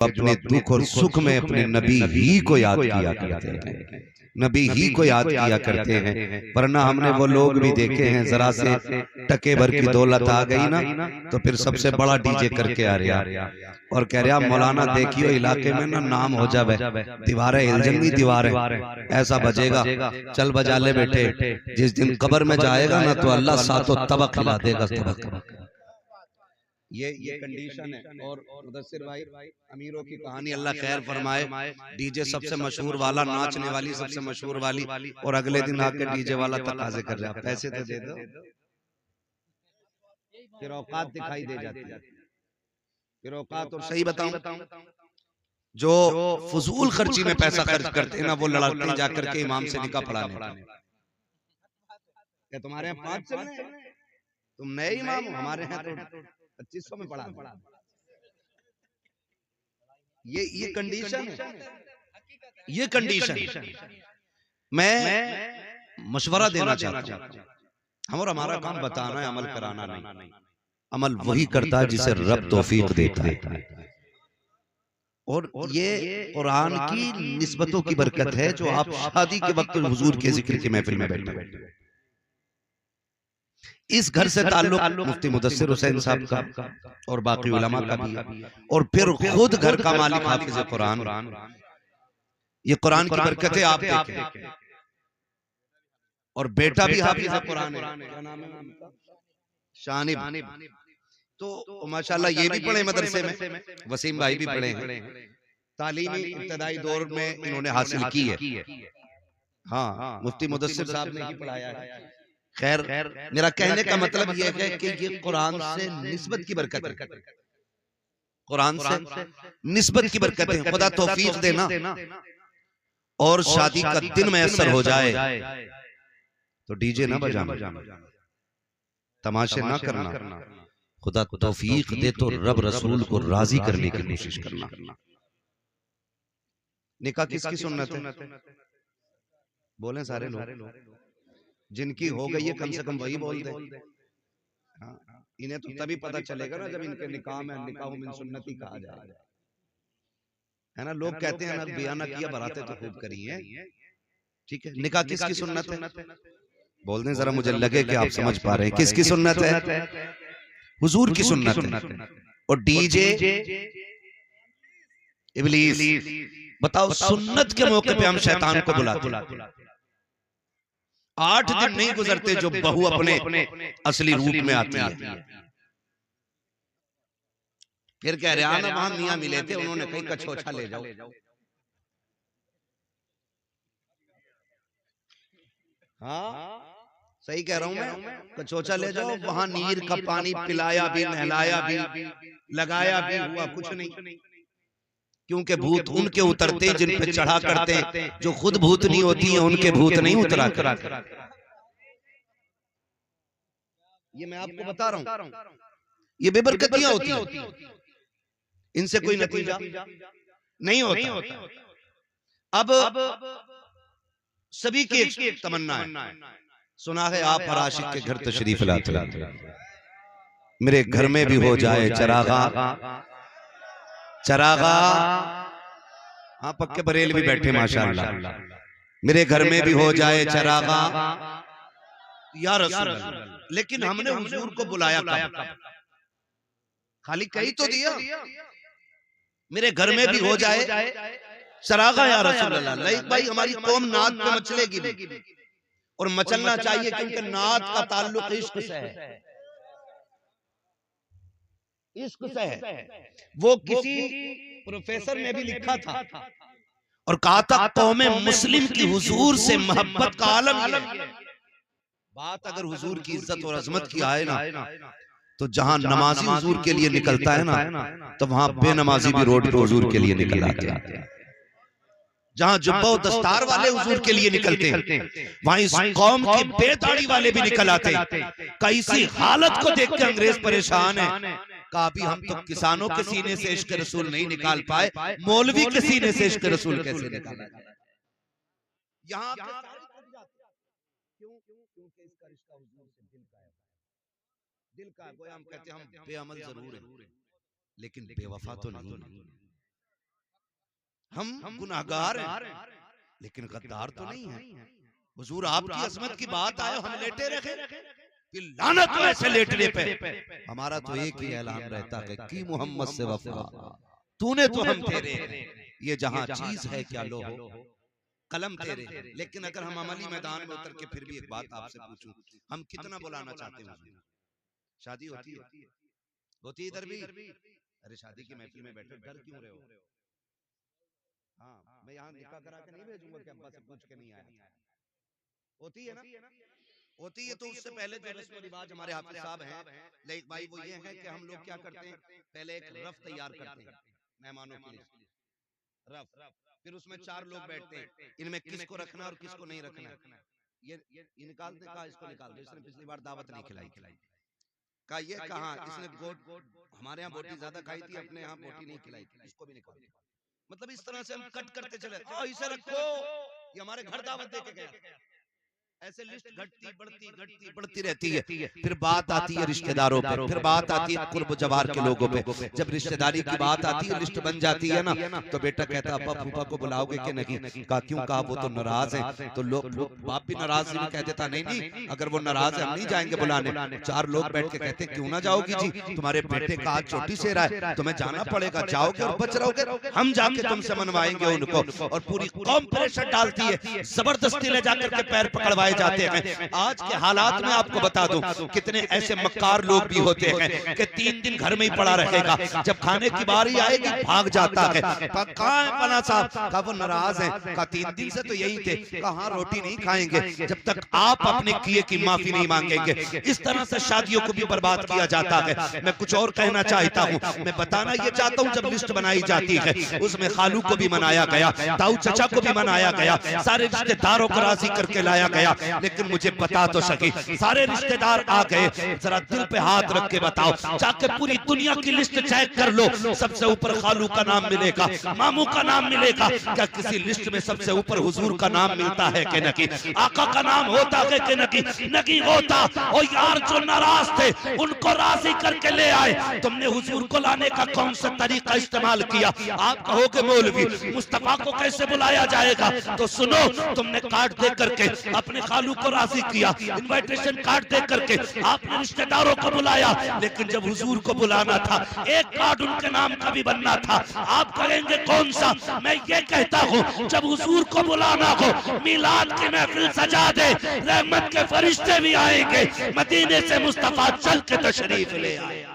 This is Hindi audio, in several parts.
अपने दुख और सुख में अपने नबी ही को याद किया करते हैं, नबी ही को याद किया करते हैं। वरना हमने वो लोग भी देखे हैं, जरा से टके भर की दौलत आ गई ना तो फिर सबसे बड़ा डीजे करके आ रहा और कह रहा मौलाना देखियो इलाके में ना नाम हो जावे, दीवारें हिल जाएंगी, दीवारें ऐसा बजेगा, चल बजा ले बेटे, जिस दिन कब्र में जाएगा ना तो अल्लाह सातों तबक खिला देगा तबक। ये कंडीशन है। और मुदस्सिर भाई, अमीरों की कहानी अल्लाह खैर फरमाए, डीजे सबसे मशहूर वाला, नाचने वाली सबसे मशहूर वाली, और अगले दिन आके डीजे वाला तकाजे कर रहा, पैसे तो दे दो, फिर औकात दिखाई दे जाती है, फिर औकात। और सही बताऊं, जो फजूल खर्ची में पैसा खर्च करते हैं ना, वो लड़ते हैं जाकर के इमाम से निकाह पढ़ाने। क्या तुम्हारे यहाँ 5 चल रहे हैं? तुम नए इमाम हो, हमारे यहाँ तो 2500 में पढ़ा। ये कंडीशन है, ये कंडीशन। मैं मशवरा देना चाहता हूं, हम और हमारा काम बताना है, अमल कराना नहीं। अमल वही करता है जिसे रब तौफीक देता है। और ये कुरान की निस्बतों की बरकत है जो आप शादी के वक्त हुजूर के जिक्र की महफिल में बैठे। इस घर से ताल्लुक मुफ्ती मुदस्सिर हुसैन साहब का और बाकी उलमा का भी है, और फिर खुद घर का मालिक हाफिज कुरान। ये कुरान की बरकतें आप देखें, और बेटा भी हाफिज कुरान है, क्या नाम है उनका? शानिब। तो माशाल्लाह ये भी पढ़े मदरसे में, वसीम भाई भी पढ़े हैं, तालीमी इब्तदाई दौर में इन्होंने हासिल की है। हाँ, मुफ्ती मुदस्सिर साहब ने ही पढ़ाया है। खैर, मेरा कहने का मतलब यह है कि ये कुरान से निस्बत की बरकत है, कुरान से निस्बत की बरकत है। खुदा तौफीक देना और शादी का दिन मैसर हो जाए तो डीजे ना बजाना, तमाशे ना करना, खुदा तौफीक दे तो रब रसूल को राजी करने की कोशिश करना। निकाह किसकी सुन्नत है? बोलें सारे लोग, जिनकी हो गई है कम से कम वही बोल दे। हाँ, इन्हें तो तभी पता चलेगा ना जब इनके निकाह में निकाह मिन सुन्नती कहा जाएगा, है ना। लोग कहते हैं ना बयाना किया, बरातें तो खूब करी हैं, ठीक है। निकाह किसकी सुन्नत है? बोल दें जरा, मुझे लगे कि आप समझ पा रहे हैं किसकी सुन्नत है। हुजूर की सुन्नत है। और डीजे इब्लीस। बताओ, सुन्नत के मौके पे हम शैतान को बुलाते हैं। 8 दिन नहीं गुजरते जो बहू अपने असली रूप में आती है, फिर कह रहे हैं ना वहां मियां मिले थे, उन्होंने कहीं कछोछा ले जाओ। हाँ, सही कह रहा हूं मैं, कछोछा ले जाओ, वहां नीर का पानी पिलाया भी, नहलाया भी, लगाया भी, हुआ कुछ नहीं। क्योंकि भूत उनके उतरते जिन पे चढ़ा करते हैं, जो खुद भूत नहीं होती है उनके भूत नहीं उतरा कर। ये मैं आपको बता रहा हूं, ये बेबरकतियां होती हैं, इनसे कोई नतीजा नहीं होता। अब सभी की एक तमन्ना है, सुना है आप हर आशिक के घर तशरीफ लाते हैं, मेरे घर में भी हो जाए चरागा, चरागा। हाँ, पक्के बरेल भी बैठे माशाअल्लाह, मेरे घर में भी हो जाए चरागा या रसूल अल्लाह। लेकिन हमने हुजूर को बुलाया कब? खाली कही तो दिया, मेरे घर में भी हो जाए चरागा या रसूल अल्लाह। लाइक भाई, हमारी कौम नात पे मचलेगी भी, और मचलना चाहिए, क्योंकि नात का ताल्लुक इश्क से है, इश्क से है। वो किसी प्रोफेसर ने भी लिखा था और कहा था कौम मुस्लिम की हुजूर से मोहब्बत का आलम ये है। बात अगर हुजूर की इज्जत और अजमत की आए ना, तो जहां नमाजी हुजूर के लिए निकलता है ना, तो वहां बेनमाजी भी रोड पे हुजूर के लिए निकल आते हैं। जहां जुब्बा दस्तार वाले हुजूर के लिए निकलते हैं, वहीं इस कौम की बेदाढ़ी वाले भी निकल आते हैं। कैसी हालत को देख के अंग्रेज परेशान है, कहा अभी हम तो किसानों के सीने से इश्क रसूल नहीं निकाल पाए, मौलवी के सीने से इश्क रसूल कैसे निकाला जाए। यहाँ क्यों? क्योंकि इसका रिश्ता हुजूर से दिल का है, दिल का। गोया हम कहते हैं हम बेअमल जरूर हैं लेकिन बेवफा तो नहीं है। हम गुनाहगार हैं, लेकिन गद्दार तो नहीं है। हुजूर आपकी अजमत की बात आए, हम लेटे रखे कि लानत हो ऐसे लेटने पे। हमारा तो एक ही ऐलान रहता है कि मोहम्मद से वफा, तूने तो हम तेरे हैं, ये जहां चीज है क्या लो हो, कलम तेरे हैं। लेकिन अगर हम अमली मैदान में उतर के फिर भी एक बात आपसे पूछूं, हम कितना बुलाना चाहते हैं? शादी होती है, होती इधर भी। अरे शादी की महफिल में बैठे डर क्यों रहे हो? हाँ, मैं यहाँ निकाह करा के नहीं भेजूंगा कि अब्बा से पूछ के नहीं आया। होती है ना, होती है। तो उससे पहले जो रस्म रिवाज हमारे हाफिज साहब हैं, लाइक भाई, वो ये है कि हम लोग क्या करते हैं, पहले एक रफ तैयार करते हैं मेहमानों के लिए, रफ। फिर उसमें 4 लोग बैठते हैं, इनमें किसको रखना और किसको नहीं रखना। ये निकालते, कहा इसको निकाल दो, इसने पिछली बार दावत नहीं खिलाई। कहा ये कहा इसने गोट, हमारे यहाँ बोटी ज्यादा खाई थी, अपने यहाँ बोटी नहीं खिलाई थी, इसको भी निकाल दो। मतलब इस तरह से हम कट करते चले, इसे रखो, ये हमारे घर दावत दे के गया। ऐसे लिस्ट घटती बढ़ती रहती है। फिर बात आती है रिश्तेदारों पे, फिर बात आती है कुर्ब जवार के लोगों पे। जब रिश्तेदारी की बात आती है, लिस्ट बन जाती है ना, तो बेटा कहता अब्बा फूफा को बुलाओगे कि नहीं? कहा क्यों? कहा वो तो नाराज है। तो लोग, बाप भी नाराज नहीं कह देता, नहीं अगर वो नाराज है हम नहीं जाएंगे बुलाने। 4 लोग बैठ के कहते क्यों ना जाओगी जी, तुम्हारे बेटे का आज चोटी से रहा है, तुम्हें जाना पड़ेगा, जाओगे और बच रहोगे, हम जाके तुमसे मनवाएंगे उनको। और पूरी कौम प्रेशर डालती है, जबरदस्ती ले जाकर के पैर पकड़वाए जाते हैं। आज के हालात में आपको बता दूं, कितने ऐसे मक्कार लोग भी होते हैं कि 3 दिन घर में ही पड़ा रहेगा, जब खाने की बारी आएगी भाग जाता है। कहां है पना साहब? कहा वो नाराज है। कहा 3 दिन से तो यही थे। कहा रोटी नहीं खाएंगे जब तक आप अपने किए की माफी नहीं मांगेंगे। इस तरह से शादियों को भी बर्बाद किया जाता है। मैं कुछ और कहना चाहता हूँ, मैं बताना ये चाहता हूँ, जब लिस्ट बनाई जाती है उसमें खालू को भी मनाया गया, ताऊ चचा को भी मनाया गया, सारे रिश्तेदारों को राजी करके लाया गया। लेकिन मुझे बता तो सके, सारे रिश्तेदार आ गए, जरा दिल पे हाथ रख के बताओ, जाके पूरी दुनिया की लिस्ट चेक कर लो, सबसे ऊपर खालू का नाम मिलेगा, मामू का नाम मिलेगा। क्या किसी लिस्ट में सबसे ऊपर हुजूर का नाम मिलता है कि नहीं? आका का नाम होता है कि नहीं होता? और यार जो नाराज थे उनको राजी करके ले आए। तुमने हुजूर को लाने का कौन सा तरीका इस्तेमाल किया? आप कहोगे मौलवी मुस्तफा को कैसे बुलाया जाएगा? तो सुनो, तुमने कार्ड दे करके अपने खालू को राजी किया, इनविटेशन कार्ड दे करके आपने रिश्तेदारों को बुलाया, लेकिन जब हुजूर को बुलाना था एक कार्ड उनके नाम का भी बनना था। आप कहेंगे कौन सा? मैं ये कहता हूँ, जब हुजूर को बुलाना हो मिलाद की महफिल सजा दे, रहमत के फरिश्ते भी आएंगे, मदीने से मुस्तफा चल के तशरीफ ले आए।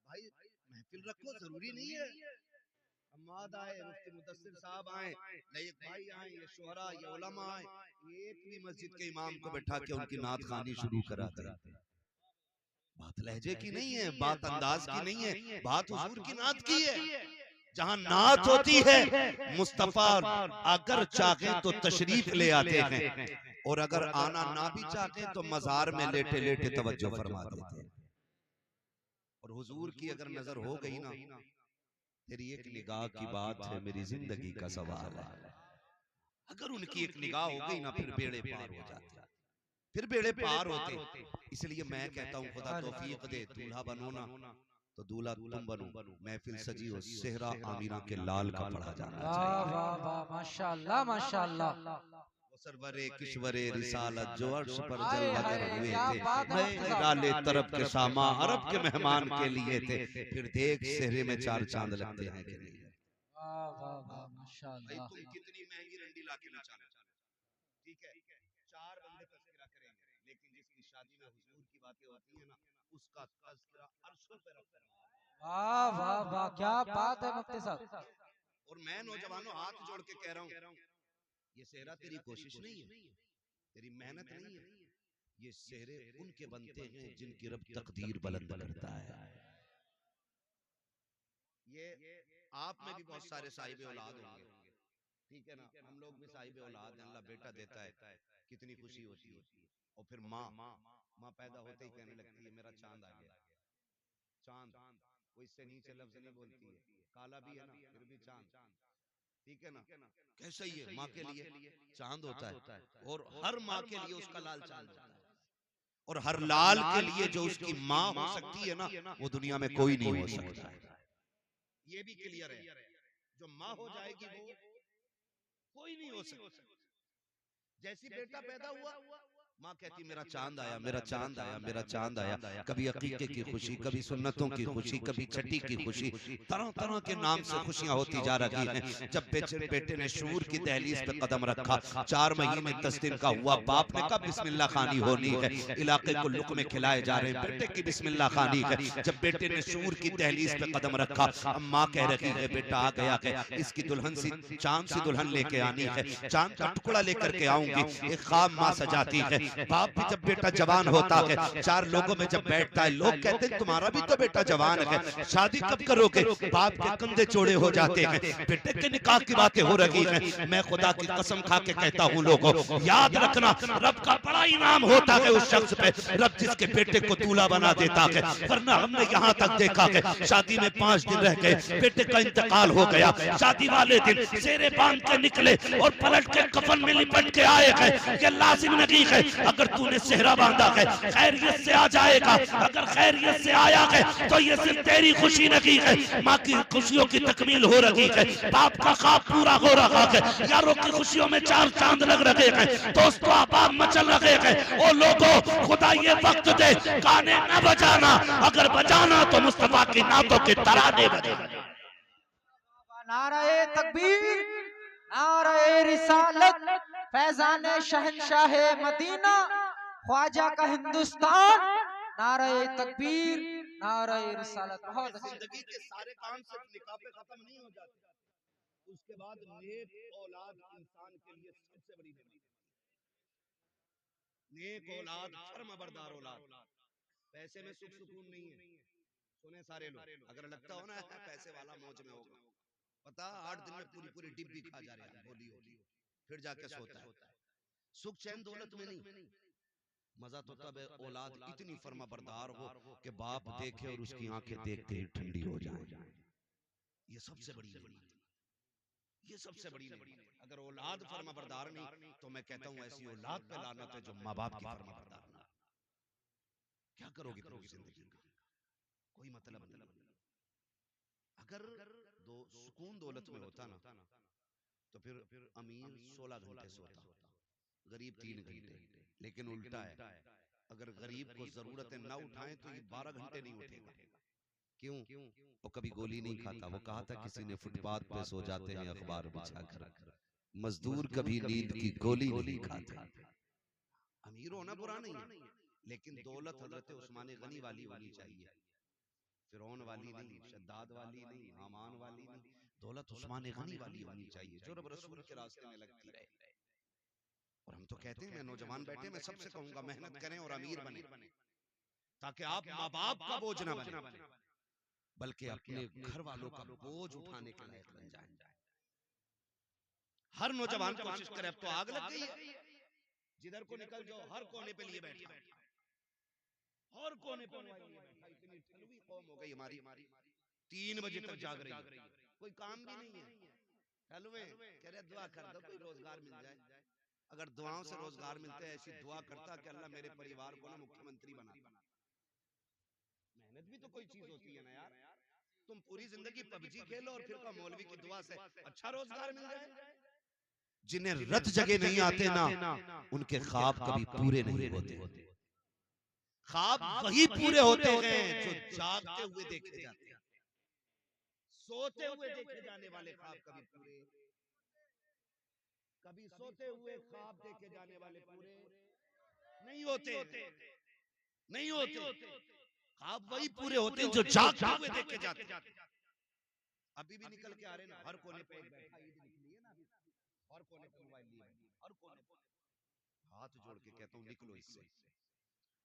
भाई महफिल रखो, जरूरी नहीं है अम्माद आए, मुफ्ती मुदस्सिर साहब आए, लयक भाई आए, ये शोहरा, ये उलमा आए, एक भी मस्जिद के इमाम को बैठा के उनकी नात खानी शुरू करा दे। बात लहजे की नहीं है, बात अंदाज की नहीं है, बात हुजूर की नात की है। जहां नात होती है, मुस्तफा अगर चाहे तो तशरीफ ले आते हैं, और अगर आना ना भी चाहते तो मजार में लेटे लेटे तवज्जो फरमा देते हैं। और हुजूर की अगर नजर हो गई ना, तेरी एक निगाह की बात है, मेरी जिंदगी का सवाल है। अगर उनकी एक निगाह हो गई ना, फिर बेड़े पार हो जाते, फिर बेड़े पार होते। इसलिए मैं कहता हूँ, खुदा तौफीक दे, दूल्हा बनो ना तो दूल्हा तुम बनो, महफिल सजी हो सेहरा आमीना के लाल का पढ़ा जाना वाह चाहिए। वाह वाह, माशाल्लाह माशाल्लाह। सरवरे किश्वरे रिसालत जो अर्श पर हाय जलवागर हाय, हुए क्या थे, बात है मैं मुफ्ती साहब। निराले तरफ के सामा अरब के मेहमान के लिए थे। फिर देख सेहरे में 4 चांद लगते हैं कि नहीं? वाह वाह वाह, भाई माशाल्लाह। तुम कितनी महंगी रंडी लाके नचाना, ठीक है, 4 बंदे तस्करा करेंगे, लेकिन जिसकी शादी में हुजूर की बातें होती है ना, उसका तस्करा अर्शों पे रखता है। वाह वाह वाह, क्या बात है मुफ्ती साहब। और मैं नौजवानों हाथ जोड़ के कह रहा हूँ, ये सेहरा तेरी कोशिश नहीं है, तेरी मेहनत नहीं है, ये सेहरे उनके बनते हैं जिनकी रब तकदीर बुलंद करता है। ये आप में भी बहुत सारे साहिब औलाद होंगे, ठीक है ना? हम लोग भी साहिब औलाद हैं, अल्लाह बेटा देता है, कितनी खुशी होती है। और फिर माँ पैदा होते ही कहने लगती है मेरा चांद आ गया। चांद, वो इससे नीचे लफ्ज नहीं बोलती है, काला भी है ना फिर भी चांद, ठीक है ना, कैसा ही है, माँ के लिए चांद होता है, और हर माँ के लिए उसका लाल चांद होता है, और हर लाल के लिए जो उसकी माँ हो सकती है ना, वो दुनिया में कोई नहीं हो सकता। ये भी क्लियर है, जो माँ हो जाएगी वो कोई नहीं हो सकता। जैसी बेटा पैदा हुआ, माँ कहती मेरा चांद आया, मेरा चांद आया, मेरा चांद आया। कभी अकीके की खुशी, कभी सुन्नतों की खुशी, कभी छठी की खुशी, तरह तरह के नाम से खुशियां होती जा रही हैं। जब बेटे ने शूर की दहलीज पे कदम रखा, 4 महीने 10 दिन का हुआ, बाप ने कहा बिस्मिल्लाह खानी होनी है, इलाके को लुक़मे खिलाए जा रहे हैं, बेटे की बिस्मिल्लाह खानी है। जब बेटे ने शूर की दहलीज पे कदम रखा, अब माँ कह रही है बेटा आ गया है, इसकी दुल्हन सी चांद सी दुल्हन लेके आनी है, चांद का टुकड़ा लेकर के आऊंगी। एक ख्वाब माँ सजाती है। बाप भी जब बेटा जवान होता है, 4 लोगों में जब बैठता है, लोग कहते हैं तुम्हारा भी तो बेटा जवान है, शादी कब करोगे? बाप के कंधे चौड़े हो जाते हैं, बेटे के निकाह की बातें हो रही हैं। मैं खुदा की कसम खा के कहता हूँ लोगों, याद रखना रब का बड़ा इनाम होता है उस शख्स पे, रब जिसके बेटे को दूल्हा बना देता है। वरना हमने यहाँ तक देखा है, शादी में 5 दिन रह गए, बेटे का इंतकाल हो गया, शादी वाले दिन सेरे बांध के निकले और पलट के कफन में लिपट के आए हैं। ये लाजिम नहीं है, अगर तूने सेहरा बांधा है खैरियत से आ जाएगा, अगर खैरियत से आया है तो ये सिर्फ तेरी खुशी नहीं है, माँ की खुशियों की तकमील हो रही है, बाप का ख्वाब पूरा हो रहा है, यारों की खुशियों में 4 चांद लग रहे हैं, दोस्तों अहबाब मचल रहे हैं। ओ लोगों, खुदा ये वक्त दे गाने न बजाना, अगर बजाना तो मुस्तफा की नातों के तराने बजाना। नारे तकबीर, नारे रिसालत, फैजाने शहनशाह मदीना, ख्वाजा का हिंदुस्तान, नारे तकबीर, नारे रिसालत। बहुत अच्छी। जिंदगी के सारे काम सिर्फ निकाह पे खत्म नहीं हो जाते, उसके बाद नेक औलाद इंसान के लिए सबसे बड़ी नेमत। नेक औलाद, फर्माबरदार औलाद। पैसे में सुख सुकून नहीं है, सुने सारे लोग, अगर लगता हो ना पैसे वाला मौज में होगा, पता 8 दिन में पूरी पूरी डिब्बी खा जा रहे हैं, बोली होगी, फिर जाके सोता है। सुख चैन दौलत में नहीं, मजा तो तब है औलाद इतनी फर्मा बरदार हो कि बाप देखे और उसकी आंखें देखते ही ठंडी हो जाए। ये सबसे बड़ी नेमत, ये सबसे बड़ी नेमत। अगर औलाद फर्मा बरदार नहीं, तो मैं कहता हूं ऐसी औलाद पे लानत है जो माँ बाप की फर्मा बरदार ना। क्या करोगे पूरी जिंदगी का, कोई मतलब नहीं। अगर दो सुकून दौलत में होता ना, तो फिर अमीर 16 घंटे सोता, गरीब 3 घंटे। लेकिन उल्टा है, अगर गरीब को जरूरतें ना उठाएं तो ये 12 घंटे नहीं उठेगा। क्यों? वो कभी गोली नहीं खाता। वो कहा था किसी ने, फुटपाथ पे सो जाते हैं अखबार बिछाकर, मजदूर कभी नींद की गोली नहीं खाते। अमीर होना बुरा नहीं है, लेकिन दौलत हजरत उस्मान गनी वाली होनी चाहिए, फिरौन वाली नहीं, शद्दाद वाली नहीं, हामान वाली नहीं। दौलत उस्मान गनी वाली होनी चाहिए, जो रब रसूल के रास्ते में लगती रहे। और हम तो कहते हैं, मैं नौजवान बैठे, मैं सबसे कहूंगा मेहनत करें और अमीर बने, ताकि आप माँ बाप का बोझ ना बने, बल्कि अपने घर वालों का बोझ उठाने के लायक बन जाए। हर नौजवान कोशिश करे, अब तो आग लग गई है, जिधर को निकल जाओ हर कोने पे लिए बैठा, हर कोने पे इतनी ठलवी कौम हो गई हमारी, 3 बजे तक जाग रही है, कोई काम भी नहीं है, हलवे कह रहे दुआ कर दो कोई रोजगार मिल जाए। अगर दुआओं से रोजगार मिलते हैं, ऐसी दुआ करता कि अल्लाह मेरे परिवार को ना मुख्यमंत्री बना। मेहनत भी तो कोई चीज होती है ना यार, तुम पूरी जिंदगी पबजी खेलो और फिर का मौलवी की दुआ से अच्छा रोजगार मिल जाए। जिन्हें रत जगह नहीं आते ना, उनके ख्वाब कभी पूरे नहीं होते। ख्वाब वही पूरे होते हैं जो जागते हुए देखे जाते हैं, सोते हुए देखे जाने वाले ख्वाब कभी पूरे, कभी सोते हुए ख्वाब देखे जाने वाले पूरे नहीं होते, नहीं होते। ख्वाब वही पूरे होते हैं जो जागते हुए देखे जाते हैं। अभी भी निकल के आ रहे ना, हर कोने पे एक बैठा, ईद निकली है ना, हर कोने पे मोबाइल लिए, हर कोने पे। हाथ जोड़ के कहता हूँ निकलो इससे,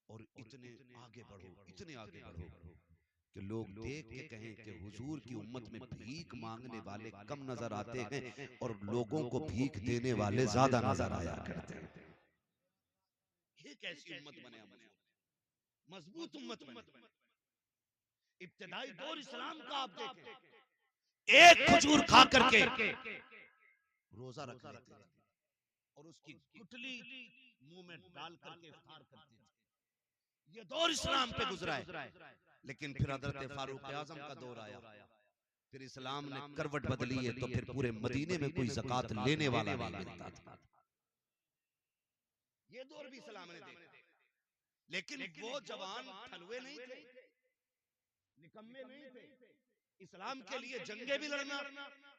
और इतने आगे बढ़ो, इतने आगे बढ़ो कि लोग देख के कहें कि हुजूर की उम्मत में भीख मांगने वाले कम नजर आते हैं और लोगों को भीख देने वाले ज्यादा नजर आया करते हैं। ये कैसी उम्मत बने, मजबूत उम्मत बने। इब्तिदाई दौर इस्लाम का आप देखें, एक खजूर खा करके रोजा रख लेते थे और उसकी गुठली मुंह में डाल करके इफ्तार करते थे। ये दौर इस्लाम पे गुजरा है। लेकिन फिर हजरत फारूक आजम का दौर आया, फिर इस्लाम ने करवट बदली है, तो फिर पूरे मदीने में कोई ज़कात लेने वाला नहीं मिलता था। ये दौर भी इस्लाम ने देखा। लेकिन वो जवान ठलुए नहीं थे, निकम्मे नहीं थे। इस्लाम के लिए जंगे भी लड़ना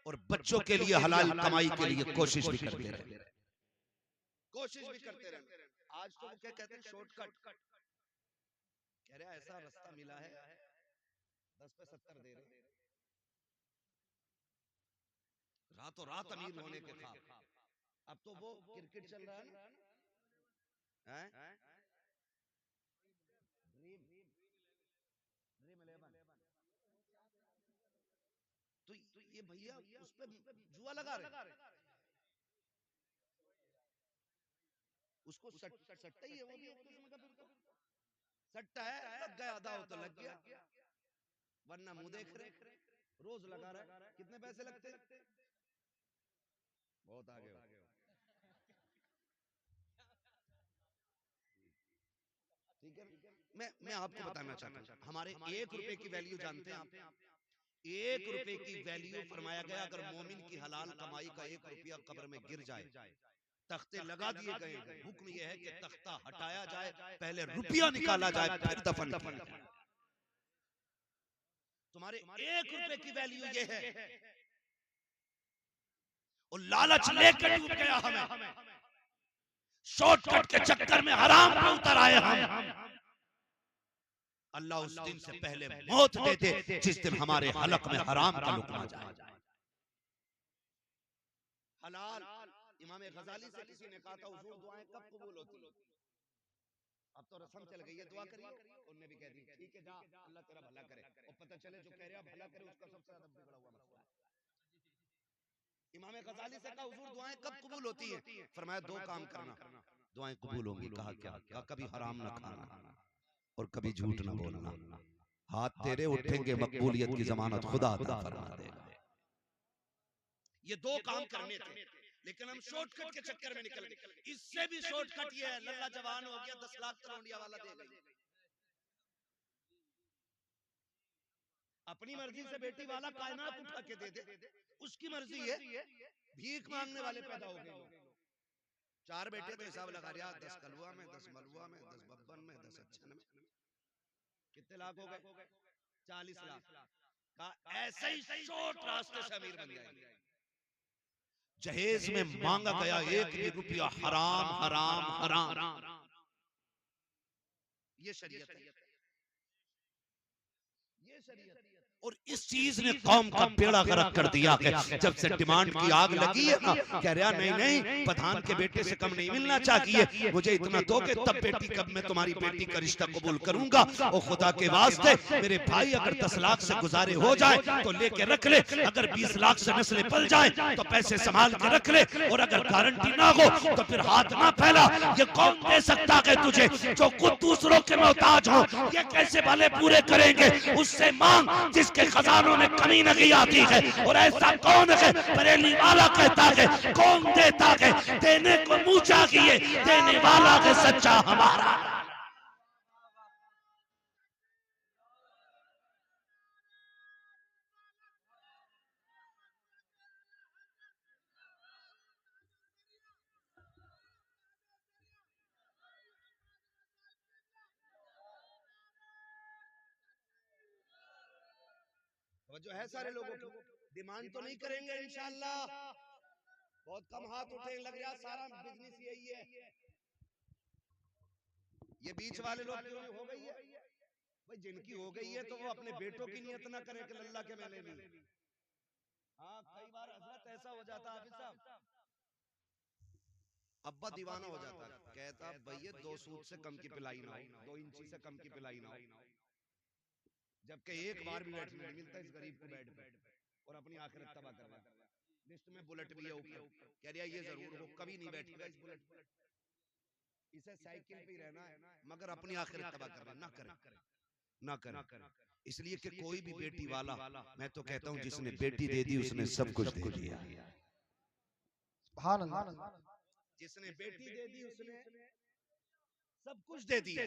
और बच्चों के लिए हलाल कमाई के लिए कोशिश भी करते रहे, कोशिश भी करते रहे। आज तो क्या कहते हैं, शॉर्टकट कह रहे ऐसा रास्ता मिला है 10 पे 70 दे रहे, रातों रात अमीर होने के ख्वाब। अब तो वो क्रिकेट चल रहा है ना, ड्रीम 11, तो ये भैया उस पे जुआ लगा रहे, उसको सट्टा ही है, वो भी एक किस्म का। फिर तो सट्टा है, लग गया आधा हो तो लग गया, वरना मुंह देख रहे, रोज लगा रहा है। कितने पैसे लगते? बहुत आगे हो। ठीक है, मैं आपको बताना चाहता हूँ, हमारे 1 रुपए की वैल्यू जानते हैं आप? 1 रुपए की वैल्यू फरमाया गया, अगर मोमिन की हलाल कमाई का 1 रुपया कब्र में गिर जाए, तख्ते लगा दिए गए हैं, हुक्म यह है कि तख्ता हटाया जाए, पहले रुपया निकाला जाए, फिर दफन किया जाए। तुम्हारे 1 रुपए की वैल्यू ये है, और लालच लेकर डूब गया हमें, शॉर्टकट के चक्कर में हराम पे उतर आए हम। अल्लाह उस दिन से पहले मौत दे दे जिस दिन हमारे हलक में हराम का लुक्मा जाए। हलाल, इमाम गजाली से किसी ने कहा था, हुजूर दुआएं कब कबूल होती? अब तो रस्म चल गई है, दुआ करिए। उन्होंने भी कह दी ठीक है, जा अल्लाह तेरा भला करे। और पता चले जो कह रहा भला करे उसका सबसे ज्यादा बिगड़ा हुआ मसला है। इमाम गजाली से कहा, हुजूर दुआएं कब कबूल होती है? फरमाया 2 काम करना, दुआएं कबूल होंगी। कहा क्या? कहा कभी हराम ना खाना और कभी झूठ ना बोलना। हाथ तेरे उठेंगे, मकबूलियत की जमानत खुदा अता फरमा देगा। ये 2 काम करने थे, लेकिन हम शॉर्टकट के चक्कर में निकल गए। इससे भी शॉर्टकट ये है, लल्ला जवान हो गया, 10 लाख तलौंडिया वाला दे गई। अपनी मर्जी से बेटी वाला कायनात उठा के दे दे, उसकी मर्जी है। भीख मांगने वाले पैदा हो गए। 4 बेटे तो हिसाब लगा रहा, 10 कलुआ में, 10 मलुआ में, 10 बब्बन में, 10 अच्छन में, कितने लाख हो गए? 40 लाख का। ऐसे ही शॉर्ट रास्ते से अमीर बन जाएंगे। जहेज में मांगा गया 1 भी रुपया हराम हराम हराम। ये शरीयत है, ये शरीयत। और इस चीज ने कौम का बेड़ा गर्क कर दिया है। जब से डिमांड की आग लगी है ना, कह रहा नहीं नहीं, प्रधान के बेटे से कम नहीं मिलना चाहिए, मुझे इतना दोगे तब बेटी, कब मैं तुम्हारी बेटी का रिश्ता कबूल करूंगा। और खुदा के वास्ते मेरे भाई, अगर 10 लाख से गुजारे हो जाए तो लेके रख ले, अगर 20 लाख से नस्लें पल जाए तो पैसे संभाल के रख ले, और अगर गारंटी ना हो तो फिर हाथ ना फैला। ये कौन दे सकता है तुझे, जो खुद दूसरों के मोहताज हो? ये कैसे भले पूरे करेंगे? उससे मांग जिसके खजानों में कमी नहीं आती है। और ऐसा कौन है? बरेली वाला कहता है, कौन देता है? देने को मुंह चाहिए, देने वाला है सच्चा हमारा। जो है सारे लोगों की डिमांड तो नहीं करेंगे इंशाअल्लाह, बहुत कम हाथ उठे। लग रहा सारा बिजनेस यही है। ये बीच वाले लोग क्यों हो गई है भाई? जिनकी हो गई है तो वो अपने बेटों की नियत ना करें कि अल्लाह के मैंने नहीं। हाँ, कई बार हजरत ऐसा हो जाता है, हाफिज साहब, अब्बा दीवाना हो जाता है, कहता भैया 2 सूद से कम की पिलाई ना हो, 2 इंची से कम की पिलाई ना हो। जबकि एक बार भी बैठने नहीं मिलता इस गरीब को बेड पे, और अपनी आखिरत तबाह कर रहा है। लिस्ट में बुलेट भी है ऊपर, कह रहा ये जरूर हो, कभी नहीं बैठेगा इस बुलेट पर, इसे साइकिल पे रहना है, मगर अपनी आखिरत तबाह कर रहा है। ना करे, ना करे। इसलिए कि कोई भी बेटी वाला, मैं तो कहता हूं जिसने बेटी दे दी उसने सब कुछ दे दिया। जिसने बेटी दे दी उसने सब कुछ दे दिया।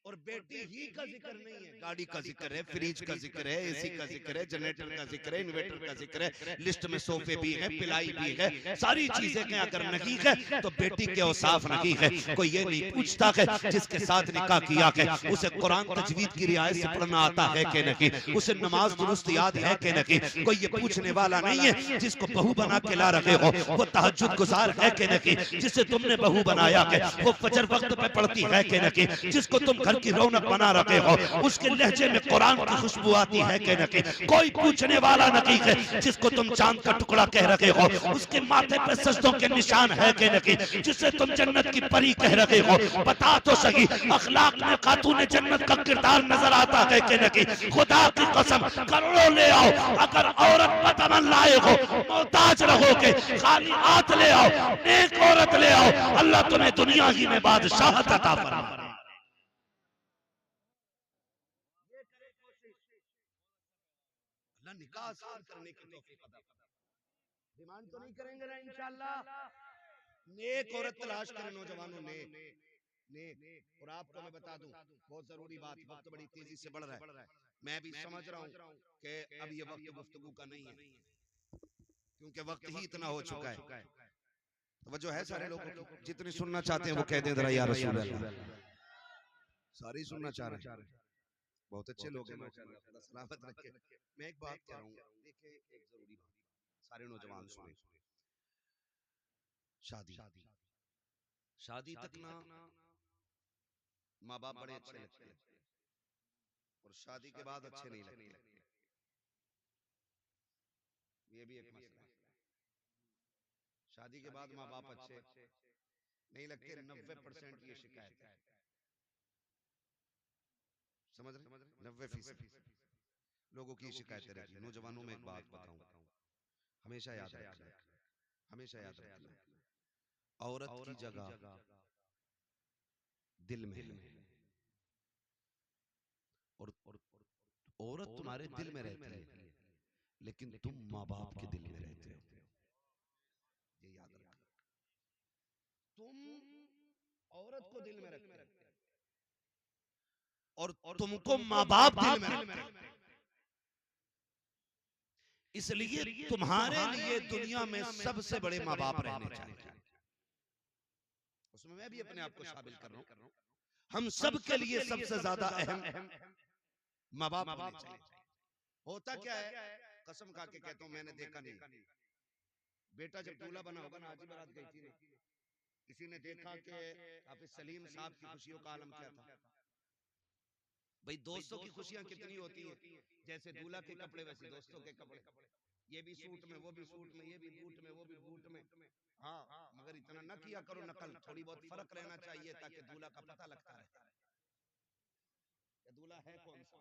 और बेटी ही का जिक्र नहीं है, गाड़ी का जिक्र है, फ्रिज का जिक्र है, एसी का जिक्र है, जनरेटर का जिक्र है, इन्वर्टर का जिक्र है, लिस्ट में सोफे भी है, पिलाई भी है, सारी चीजें क्या अगर नहीं है तो बेटी के औसाफ नहीं है। कोई ये नहीं पूछता है जिसके साथ निकाह किया है उसे कुरान तजवीद की रियायत से पढ़ना आता है कि नहीं, उसे नमाज दुरुस्त याद है कि नहीं। कोई ये पूछने वाला नहीं है जिसको बहू बना के ला रहे हो वो तहज्जुद गुजार है कि नहीं, जिसे तुमने बहू बनाया है वो फजर वक्त पे पढ़ती है कि नहीं, जिसको तुम घर की रौनक बना रखे हो उसके लहजे में कुरान की खुशबू आती है कि नहीं। कोई पूछने वाला नहीं है जिसको तुम चांद का टुकड़ा कह रहे हो उसके माथे पे सजदों के निशान है कि नहीं, जिसे तुम जन्नत की परी कह रहे हो। बता तो सही अखलाक में खातून जन्नत का किरदार नजर आता है कि नहीं। खुदा की कसम करोड़ों ले आओ, अगर औरत बतमन लाए हो मोहताज रहोगे, खाली हाथ ले आओ, एक औरत ले आओ, अल्लाह तुम्हें दुनिया ही में बादशाहत अता फरमाए। निकाह आसान करने की तौफीक अता फरमाए। डिमांड तो नहीं करेंगे ना इंशाअल्लाह। नेक औरत तलाश करें नौजवानों, नेक। और आपको मैं बता दूं बहुत जरूरी बात, वक्त बड़ी तेजी से बढ़ रहा है, मैं भी समझ रहा हूं कि अब ये वक्त गुफ्तगू का नहीं है क्योंकि वक्त ही इतना हो चुका है। तवज्जो है सारे लोगों की, जितनी सुनना चाहते हैं वो कह दें जरा या रसूल अल्लाह। सारी सुनना चाह रहे हैं, बहुत अच्छे लोग हैं माशाअल्लाह, सलामत रखे। मैं एक बात कह रहा हूँ, देखिए एक जरूरी बात, सारे नौजवान सुने। शादी तक ना माँ बाप बड़े अच्छे लगते हैं और शादी के बाद अच्छे नहीं लगते, ये भी एक मसला है। शादी के बाद माँ बाप अच्छे नहीं लगते, 90% ये शिकायत है, समझ रहे? 90% लोगों की शिकायतें रहती है। नौजवानों में एक बात बताऊं, हमेशा याद रखना, हमेशा याद रखना, औरत की जगह दिल में है और औरत तुम्हारे दिल में रहती है लेकिन तुम माँ बाप के दिल में रहते हो, ये याद रखना। तुम औरत को दिल में रखते हो और तुमको माँ बाप दिल में रखते हैं। इसलिए तुम्हारे लिए दुनिया में सबसे बड़े माँ बाप रहने चाहिए। उसमें मैं भी अपने आप को शामिल कर रहा हूं। हम सब के लिए सबसे ज्यादा अहम माँ बाप होने चाहिए। होता क्या है, कसम खा के कहता हूं मैंने देखा नहीं, बेटा जब दूल्हा बना होगा ना, आज ही बारात गई थी ना, किसी ने देखा कि हाफिज सलीम साहब की खुशियों का आलम क्या था। भाई दोस्तों की खुशियां कितनी होती है, जैसे दूल्हा के कपड़े वैसे दोस्तों के कपड़े, ये भी सूट में, वो भी सूट में, ये भी बूट में, वो भी बूट में। हाँ, मगर इतना न किया करो नकल, थोड़ी बहुत फर्क रहना चाहिए ताकि दूल्हा का पता लगता रहता है दूल्हा है कौन सा।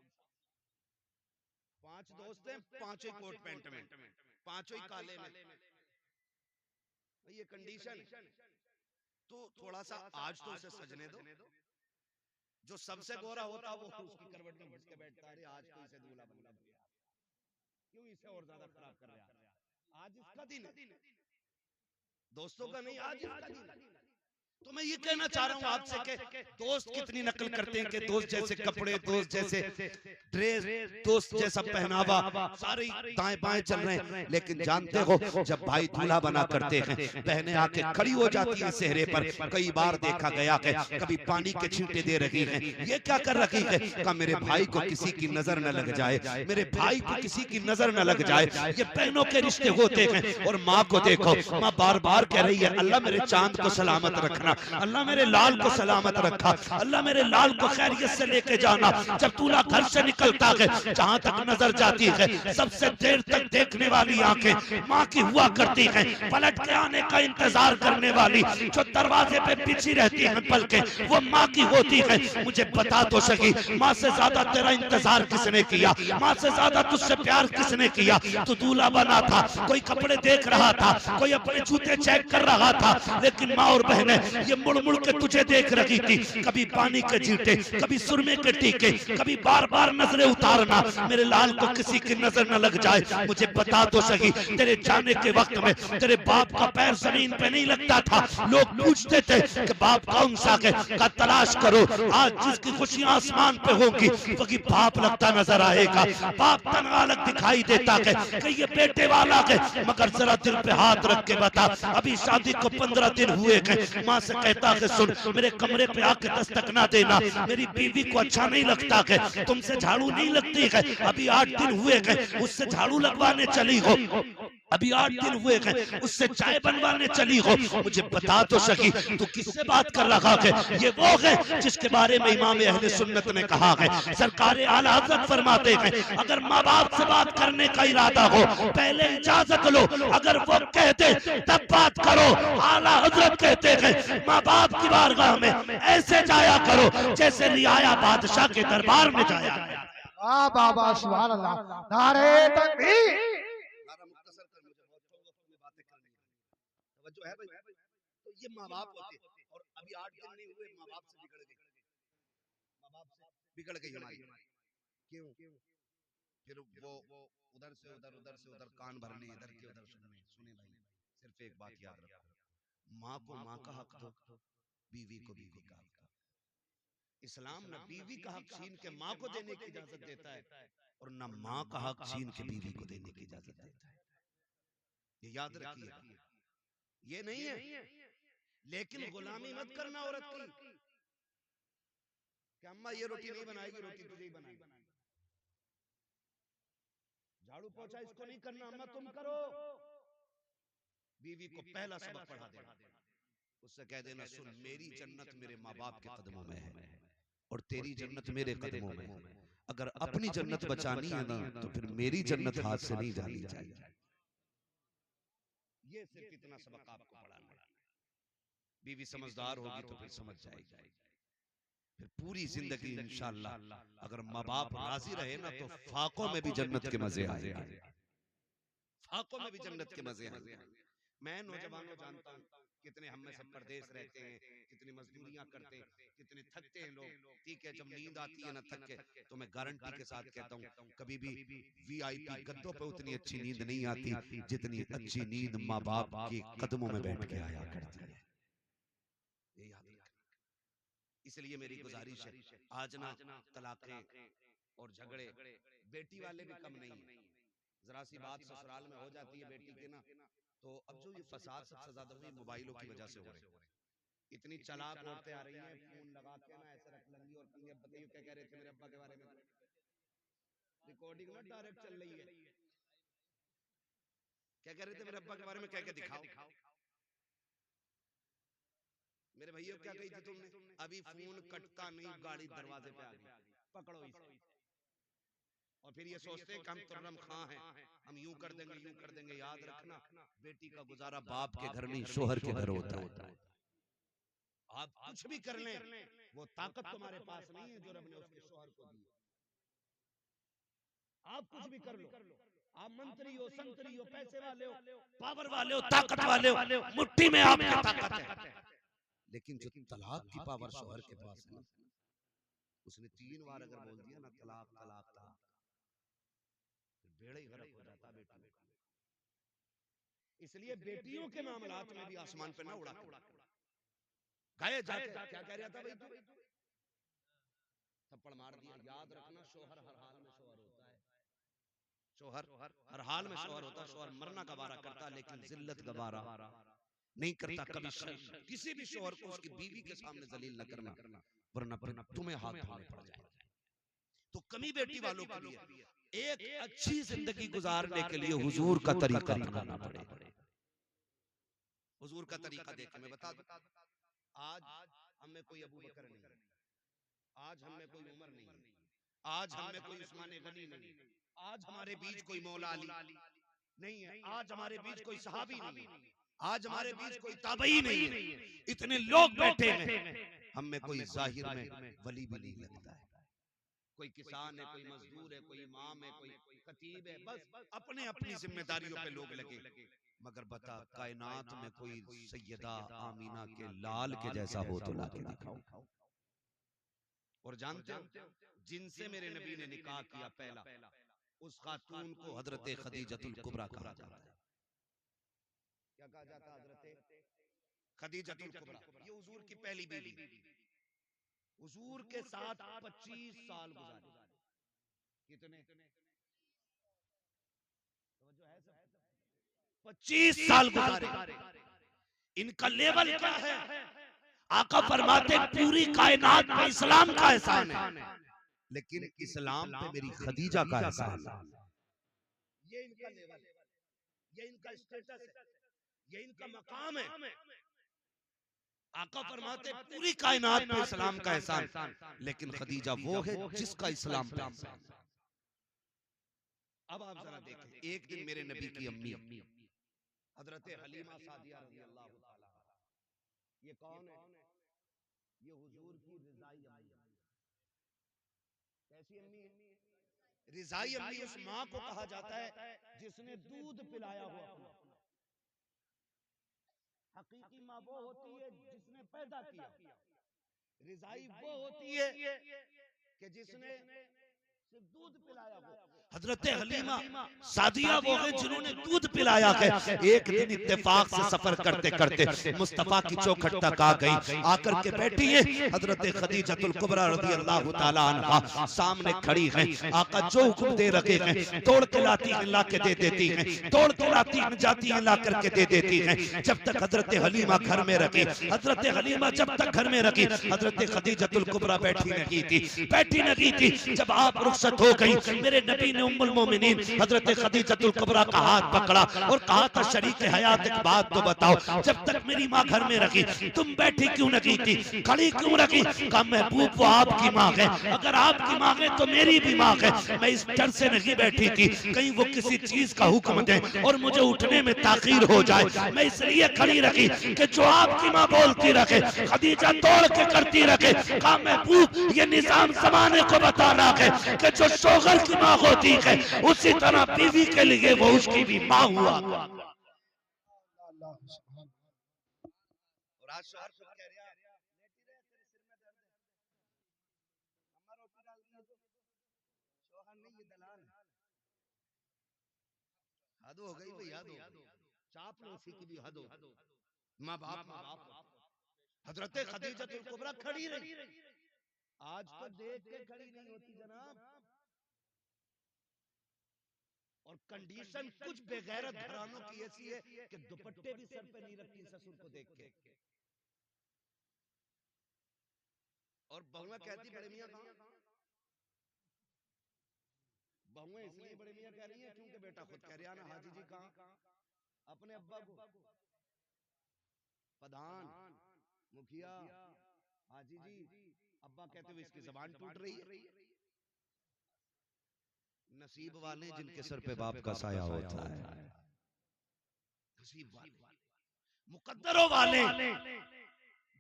5 दोस्त हैं, पांचों कोट पैंट में, पांचों काले में, ये कंडीशन। तो थोड़ा सा आज तो उसे सजने दो, जो सबसे गोरा होता वो उसकी करवट में घुस के बैठता है, आज तो इसे दूल्हा बनना दिया, क्यों इसे और ज्यादा खराब कर रहा है। आज इसका दिन है, दोस्तों का नहीं, आज इसका दिन है। तो मैं ये कहना चाह रहा हूँ आपसे कि दोस्त कितनी नकल करते हैं कि दोस्त जैसे कपड़े, दोस्त जैसे ड्रेस, दोस्त जैसा पहनावा, सारे दाएं बाएं चल रहे हैं। लेकिन जानते हो जब भाई दूल्हा बना करते हैं, बहनें आके खड़ी हो जाती हैं सेहरे पर। कई बार देखा गया है कभी पानी के छींटे दे रही हैं, ये क्या कर रही है, कहा मेरे भाई को किसी की नजर न लग जाए, मेरे भाई को किसी की नजर न लग जाए। ये बहनों के रिश्ते होते हैं। और माँ को देखो, माँ बार बार कह रही है अल्लाह मेरे चांद को सलामत रखना, अल्लाह मेरे लाल को सलामत रखा, अल्लाह मेरे लाल को खैरियत से लेके जाना। जब दूल्हा घर से निकलता है, जहां तक नजर जाती है, सबसे देर तक देखने वाली आंखें माँ की हुआ करती हैं, पलट के आने का इंतजार करने वाली जो दरवाजे पे बिछी रहती हैं पलकें, वो माँ की होती है। मुझे बता तो सही, माँ से ज्यादा तेरा इंतजार किसने किया, माँ से ज्यादा तुझसे प्यार किसने किया। तू दूल्हा बना था, कोई कपड़े देख रहा था, कोई अपने जूते चेक कर रहा था, लेकिन माँ और बहनें ये मुड़ मुड़ के तुझे देख रही थी, कभी पानी के छींटे, कभी सुरमे के टीके, कभी बार बार नजरें उतारना, मेरे लाल को किसी की नजर न लग जाए। मुझे बता तो सही, तेरे जाने के वक्त में तेरे बाप का पैर जमीन पे नहीं लगता था, लोग पूछते थे कि बाप कौन सा है, का तलाश करो। आज जिसकी खुशियां आसमान पे होंगी वही बाप लगता नजर आएगा। बाप तनहा अलग दिखाई देता है कि ये बेटे वाला है, मगर जरा दिल पे हाथ रख के बता, अभी शादी को 15 दिन हुए हैं, माँ से कहता है सुन मेरे कमरे पे आके दस्तक ना देना, मेरी बीवी को अच्छा नहीं लगता है, तुमसे झाड़ू नहीं लगती है, अभी 8 दिन हुए हैं उससे झाड़ू लगवाने चली हो, अभी 8 दिन हुए हैं उससे चाय बनवाने चली हो। मुझे बता तो सकी तू किससे बात कर रहा है? ये वो है जिसके बारे में इमाम अहले सुन्नत ने कहा है, सरकार आला हज़रत फरमाते हैं अगर माँ बाप से बात करने का इरादा हो पहले इजाजत लो, अगर वो कहते तब बात करो। आला हज़रत कहते हैं माँ बाप की बारगाह में ऐसे जाया करो जैसे रियाया बादशाह के दरबार में जाया। वाह बाबा सुभान अल्लाह, नारे तकबीर। जो है भाई, तो ये माँ बाप होते और अभी 8 दिन नहीं हुए माँ बाप से बिगड़ गई, माँ बाप से बिगड़ गई हमारी। क्यों? फिर वो उधर से उधर कान भरने, इधर के उधर सुने भाई, सिर्फ एक बात याद रखो, माँ को माँ का हक दो, बीवी को बीवी का हक दो। इस्लाम न बीवी का हक छीन के माँ को देने की इजाजत देता है और न माँ का हक छीन के बीवी को देने की इजाजत देता है। ये याद रखिए, ये नहीं है। लेकिन गुलामी मत करना औरत की कि अम्मा ये रोटी नहीं बनाएगी, रोटी तुझे ही बनाएगी, झाड़ू पोछा इसको नहीं करना अम्मा तुम करो। बीवी को पहला सबक पढ़ा देना, उससे कह देना सुन मेरी जन्नत मेरे माँ बाप के कदमों में है और तेरी जन्नत मेरे कदमों में है। अगर अपनी जन्नत बचानी है ना तो फिर मेरी जन्नत हाथ से नहीं जानी चाहिए। ये सिर्फ इतना सबक आपको पढ़ाना है। बीवी समझदार होगी तो फिर समझ जाएगी, फिर पूरी जिंदगी इंशाअल्लाह अगर माँ बाप राजी रहे ना तो फाकों में भी जन्नत के मजे आएंगे, फाकों में भी जन्नत के मजे आएंगे। मैं नौजवानों जानता हूँ कितने हम में सब परदेश रहते हैं, कितनी मजदूरियां करते हैं, कितने थकते हैं लोग। ठीक है, जब नींद आती है ना थक के, तो मैं गारंटी के साथ कहता हूँ कभी भी वीआईपी गद्दों पे उतनी अच्छी नींद नहीं आती जितनी अच्छी नींद माँ बाप के कदमों में बैठ के आया करती है। ये याद रखना। इसलिए मेरी गुजारिश है, आज ना तलाकें और झगड़े बेटी वाले भी कम नहीं है। जरा सी बात ससुराल में हो जाती है बेटी के ना, तो अब जो ये फसाद सबसे ज्यादा हुई मोबाइलों की वजह से हो रहे हैं। इतनी चालाक औरतें आ रही हैं, फोन लगा के ना ऐसे रख लेंगी और कहेंगे बताइए क्या कह रहे थे मेरे अब्बा के बारे में, रिकॉर्डिंग ना डायरेक्ट चल रही है, क्या कह रहे थे मेरे अब्बा के बारे में, कह के दिखाओ। मेरे भैया क्या कही थी तुमने? अभी फोन कटता नहीं गाड़ी दरवाजे पे आ गई, पकड़ो इसे। और फिर ये सोचते हैं कि हम तुर्रम खां हैं, हम यूं कर देंगे। याद रखना बेटी का गुजारा बाप के घर नहीं शोहर के घर होता है। आप कुछ भी कर लें वो ताकत तुम्हारे पास नहीं है जो रब ने उसके शोहर को दी। आप कुछ भी कर लो, आप मंत्री हो, संतरी हो, पैसे वाले हो, पावर वाले हो, ताकत वाले हो, मुट्ठी में आपकी ताकत है। लेकिन जो तलाक की पावर शोहर के पास है ना, उसने 3 बार अगर बोल दिया ना तलाक तलाक तलाक, बेड़ा ही गर्क हो जाता बेटियों का। इसलिए बेटियों के मामलात में भी आसमान पे ना उड़ा गए जाके क्या कह रहा था भाई तू? थप्पड़ मार दिया। याद रखना शोहर हर हाल में शोहर होता है, शोहर हर हाल में शोहर होता है। शोहर मरना गवारा करता है लेकिन जिल्लत गवारा नहीं करता। कभी किसी भी शोहर को उसकी बीवी के सामने जलील न करना, वरना तुम्हें हाथ धोने पड़ जाएगा। तो कमी बेटी वालों के लिए एक अच्छी जिंदगी गुजारने के लिए हुजूर का तरीका अपनाना पड़ेगा। हुजूर का तरीका देख के मैं बता दूं, आज हम में कोई अबू बकर नहीं है, आज हम में कोई उमर नहीं है, आज हम में कोई उस्मान गनी नहीं है, आज हमारे बीच कोई मौला अली नहीं है, आज हमारे बीच कोई सहाबी नहीं है, आज हमारे बीच कोई ताबई नहीं है। इतने लोग बैठे हैं, हम में कोई जाहिर में वली भी नहीं लगता है, कोई किसान है, कोई मजदूर है, कोई इमाम है, कोई खतीब है, बस अपने अपनी जिम्मेदारियों पे लोग लगे। मगर बता, कायनात में कोई सैयदा आमीना के लाल के जैसा हो तो लाके दिखाओ। और जानते हो जिनसे मेरे नबी ने निकाह किया पहला, उस खातून को हजरत खदीजतुल कुबरा कहा जाता है। क्या कहा जाता है? हजरत खदीजतुल कुबरा। ये हुजूर की पहली बीवी। हुजूर के साथ 25 साल गुजारे। कितने? 25 साल गुजारे। इनका लेवल क्या है? आका फरमाते पूरी कायनात में इस्लाम का एहसान है, लेकिन इस्लाम पे मेरी खदीजा का एहसान है। ये इनका लेवल है, ये इनका स्टेटस है, ये इनका मकाम है। आका फरमाते पूरी कायनात पे इस्लाम का एहसान, लेकिन खदीजा वो है जिसका इस्लाम पे एहसान। अब आप जरा देखें, एक दिन मेरे नबी की अम्मी हजरत हलीमा सादिया रज़ी अल्लाह ताला, ये कौन है? ये हुजूर की रिजाई अम्मी। कैसी अम्मी है? रिजाई अम्मी उस माँ को कहा जाता है जिसने दूध पिलाया हुआ अपना। हकीकी माँ वो होती है जिसने पैदा किया। रिजाई वो होती है कि जिसने सिर्फ दूध पिलाया हो। हजरत हलीमा सादिया वो है जिन्होंने दूध पिलाया है। एक दिन इत्तेफाक से सफर करते करते मुस्तफा की चौखट तक आ गई। आकर के बैठी है हजरत खदीजतुल कुबरा रज़ी अल्लाह ताला अन्हा, सामने खड़ी है। आका जो हुक्म दे रखे हैं, तोड़ के लाती है ला के दे देती है, तोड़ के लाती है जाती है ला करके दे देती है। जब तक हजरत हलीमा घर में रखी, हजरत हलीमा जब तक घर में रखी, हजरत खदीजतुल कुबरा बैठी नहीं थी। जब आप रुखसत हो गई, मेरे नबी ने उम्मुल मोमिनीन हजरत खदीजतुल कुबरा का हाथ पकड़ा और कहा था शरीक हयात एक बात तो बताओ, जब तक मेरी माँ घर में रखी तुम बैठी क्यों नहीं थी, खड़ी क्यों रखी? कहा महबूब वो आपकी माँ है, अगर आपकी माँ है तो मेरी भी माँ है। मैं इस डर से नहीं बैठी थी कहीं वो किसी चीज का हुक्म दे और मुझे उठने में ताखीर हो जाए, मैं इसलिए खड़ी रखी कि जो आपकी माँ बोलती रखे खदीजा तोड़ के करती रखे। कहा महबूब ये निजाम जमाने को बताना है कि जो शोहर की माँ होती है उसी तरह बीवी के लिए वो उसकी भी माँ हुआ। और आज शोहर खुद कह रहा है लेटी रहे, तेरे सिर में दर्द है, अम्मा रोटी डाल दिया तो शोहर नहीं ये दलाल है। हद हो गई भाई, हद हो, चापलूसी की भी हद हो। माँ बाप हजरत खदीजतुल कुबरा खड़ी रही। आज तो देख के खड़ी नहीं होती जनाब। और कंडीशन कुछ बेगैरत घरानों की ऐसी है कि दुपट्टे भी सर पे नहीं रखती ससुर को देख के। और बहुएं कहती बड़े मियां कहां? बहुएं इसलिए बड़े मियां कह रही हैं क्योंकि बेटा खुद कह रहा ना हाजी जी कहां? अपने अब्बा को प्रधान, मुखिया, हाजी जी, अब्बा कहते हुए इसकी जबान टूट रही है। नसीब वाले जिनके सर पे बाप का साया होता है, नसीब वाले, मुकद्दरों वाले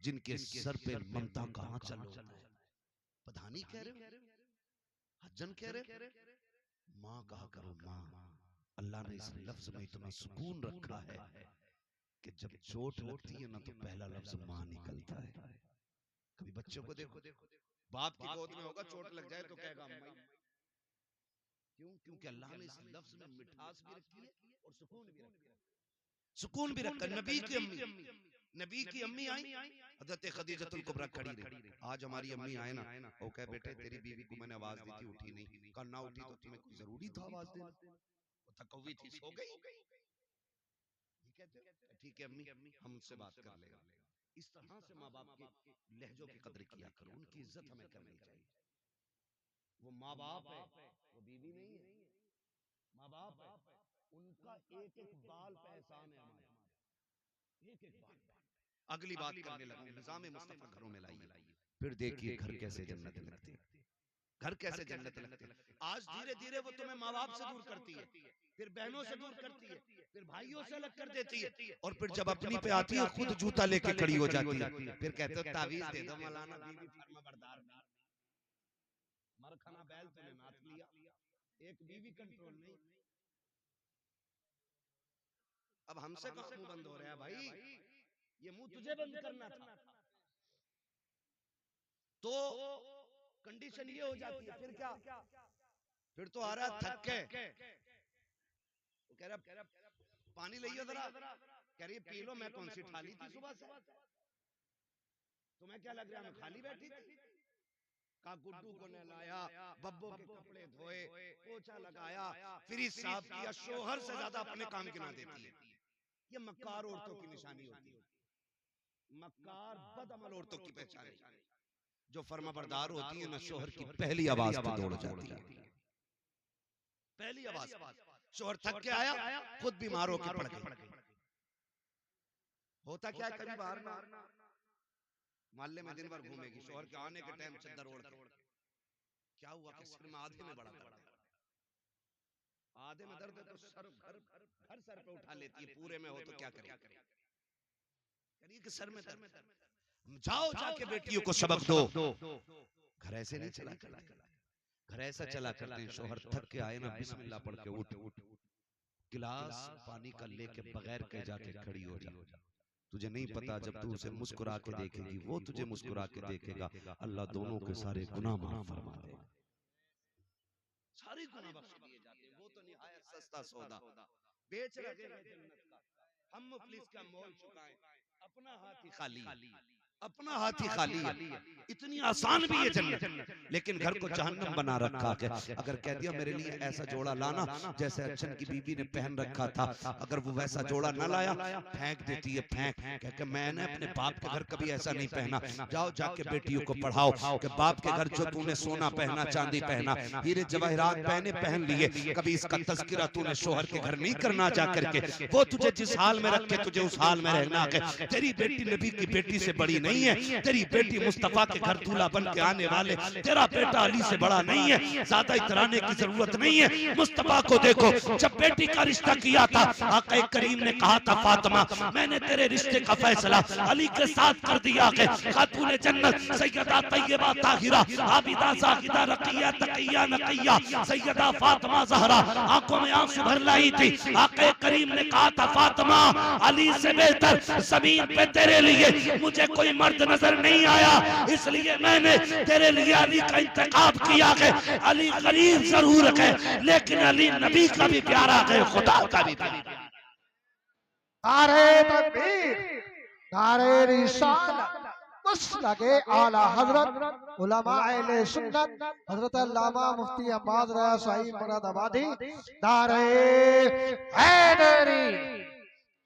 जिनके सर पे ममता का आंचल होता है। प्रधानी कह रहे हो, हज्जन कह रहे, माँ कहा करो माँ। अल्लाह ने इस लफ्ज में इतना सुकून रखा है कि जब चोट लगती है ना तो पहला लफ्ज माँ निकलता है। कभी बच्चों को देखो, बाप की गोद में होगा, चोट लग जाए तो कहेगा अम्मा। क्यों? क्योंकि अल्लाह ने इस लफ्ज में मिठास भी रखी है और सुकून भी रखा है। सुकून भी रखा। नबी की अम्मी आई, हजरत खदीजतुल कुबरा खड़ी रही। आज हमारी अम्मी आए ना, वो कहे बेटे तेरी बीवी को मैंने आवाज दी थी उठी नहीं। कहा ना उठी तो तुम्हें कोई जरूरी था आवाज देना? वो थकवी थी, सो गई। ये कहते हो ठीक है अम्मी, हम उनसे बात कर लेगा। इस तरह से माँ बाप के लहजों की कदर किया करो, उनकी इज्जत हमें करनी चाहिए। वो माँ बाप है, वो बीवी नहीं है। माँ बाप है, उनका एक एक बाल पे एहसान है हमारा, एक एक बाल। अगली बात करने लगा, निजाम मुस्तफा घरों में लाइए, फिर देखिए घर कैसे जन्नत लगती है। घर कैसे जन्नत लगती है। आज धीरे धीरे वो तुम्हें माँ बाप से दूर करती है, फिर बहनों से दूर करती है, फिर भाइयों से अलग कर देती है, और फिर जब अपनी पे आती है खुद जूता लेके खड़ी हो जाती है। फिर कहते हो तावीज दे दो मौलाना, बीवी फर्मा बरदार। मरखाना बैल तूने नाथ लिया, एक बीवी कंट्रोल नहीं। अब हमसे कहाँ मुंह बंद हो रहा है भाई, ये मुंह तुझे बंद करना था। तो कंडीशन ये हो जाती है, फिर क्या, फिर तो आ रहा थक के, वो कह रहा पानी लियो जरा, कह रही पी लो, मैं कौन सी ठाली थी सुबह से, तुम्हें क्या लग रहा है मैं खाली बैठी थी। का गुड्डू को नहलाया, बब्बो के कपड़े धोए, पोछा लगाया, फिर इस साहब की या शोहर से ज्यादा अपने काम गिना देती है। ये मक्कार औरतों की निशानी होती है, मक्कार बदअमल औरतों की पहचान है। जो फर्माबरदार होती है ना, शोहर की पहली आवाज पे दौड़ जाती है, पहली आवाज। शोहर थक के आया, खुद बीमार होकर पड़ गई। होता क्या, कभी बाहर ना मोहल्ले में दिन भर घूमेगी, शोहर के आने के टाइम चद्दर ओढ़ के, क्या हुआ कि सिर में आधे में बड़ा दर्द, आधे में दर्द है तो सर घर सर पे उठा लेती है, पूरे में हो तो क्या करे, करिए कि सर में दर्द, जाओ जाके बेटियों को सबक दो। घर ऐसे नहीं चला करते, घर ऐसा चला करते हैं, शोहर थक के आए ना, बिस्मिल्लाह पढ़ के उठ, गिलास पानी का लेके बगैर कह जाके खड़ी हो जा। तुझे नहीं पता, जब तू उसे मुस्कुरा के देखेगी, वो तुझे मुस्कुरा के देखेगा, अल्लाह दोनों के सारे गुनाह माफ फरमा दे, सारे गुनाह बख्श दिए जाते हैं। वो तो निहायत सस्ता सौदा, बेच रहे हैं जन्नत का, हम मुफलिस का मोल चुकाएं, अपना हाथ ही खाली, अपना हाथ ही खाली है। इतनी आसान भी ये जन्नत, लेकिन घर को जहन्नम बना रखा है। अगर कह दिया मेरे लिए ऐसा जोड़ा लाना जैसे अच्छन की बीबी ने पहन रखा था, अगर वो वैसा जोड़ा न लाया, फेंक देती है, फेंक कह के मैंने अपने बाप के घर कभी ऐसा नहीं पहना। जाओ जाके बेटियों को पढ़ाओ कि बाप के घर जो तूने सोना पहना, चांदी पहना, हीरे जवाहरात पहने, पहन लिए, कभी इसका तस्करा तूने शोहर के घर नहीं करना जा करके। वो तुझे जिस हाल में रखे तुझे उस हाल में रहना है। तेरी बेटी नबी की बेटी से बड़ी नहीं है, तेरी बेटी मुस्तफा के घर दूल्हा बन के आने वाले, तेरा बेटा अली से बड़ा नहीं है, ज्यादा इतराने की जरूरत नहीं है। मुस्तफा को देखो, जब बेटी का रिश्ता किया था, आका करीम ने कहा था फातिमा मैंने तेरे रिश्ते का फैसला अली के साथ कर दिया है। खातून जन्नत सैयदा तैयबा ताहिरा आबिदा जाहिदा रकिया तकिया नकिया सैयदा फातिमा ज़हरा आंखों में आंसू भर लाई थी। आका करीम ने कहा था फातिमा अली से बेहतर ज़मीन पे तेरे लिए मुझे कोई मर्द नजर नहीं आया, इसलिए मैंने तेरे लिए अली का इंतखाब किया है। अली गरीब जरूर है, लेकिन अली नबी का भी प्यारा है, खुदा का भी प्यारा। नारे तकबीर, नारे रिसालत, मसलके आला हजरत उलमा अहले सुन्नत हजरत अल्लामा मुफ्ती अब्बास रज़ा साहिब मुरादाबादी, नारे हैदरी।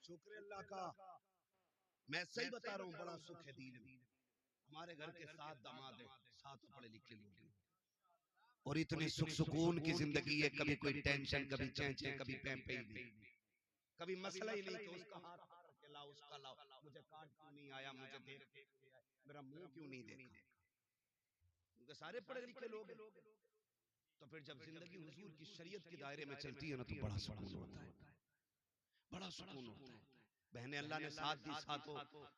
शुक्र अल्लाह का, मैं सही बता रहा हूँ, बड़ा सुख है दीन में। हमारे घर के 7 दामाद हैं, 7 पढ़े लिखे लोग हैं, और इतनी सुख सुकून की जिंदगी है, कभी कोई टेंशन, कभी चैंचे, कभी पैंपे नहीं, कभी मसला ही नहीं कि उसका हाथ हार के लाओ, उसका लाओ, मुझे कार्ड क्यों नहीं आया, मुझे देख मेरा मुंह क्यों नहीं देखा, क्योंकि सारे पढ़े लिखे लोग हैं। तो फिर जब जिंदगी हुजूर की शरीयत के दायरे में चलती है ना, तो बड़ा सुकून होता है, बड़ा सुकून होता है। बहने अल्लाह ने साथ दी, साथों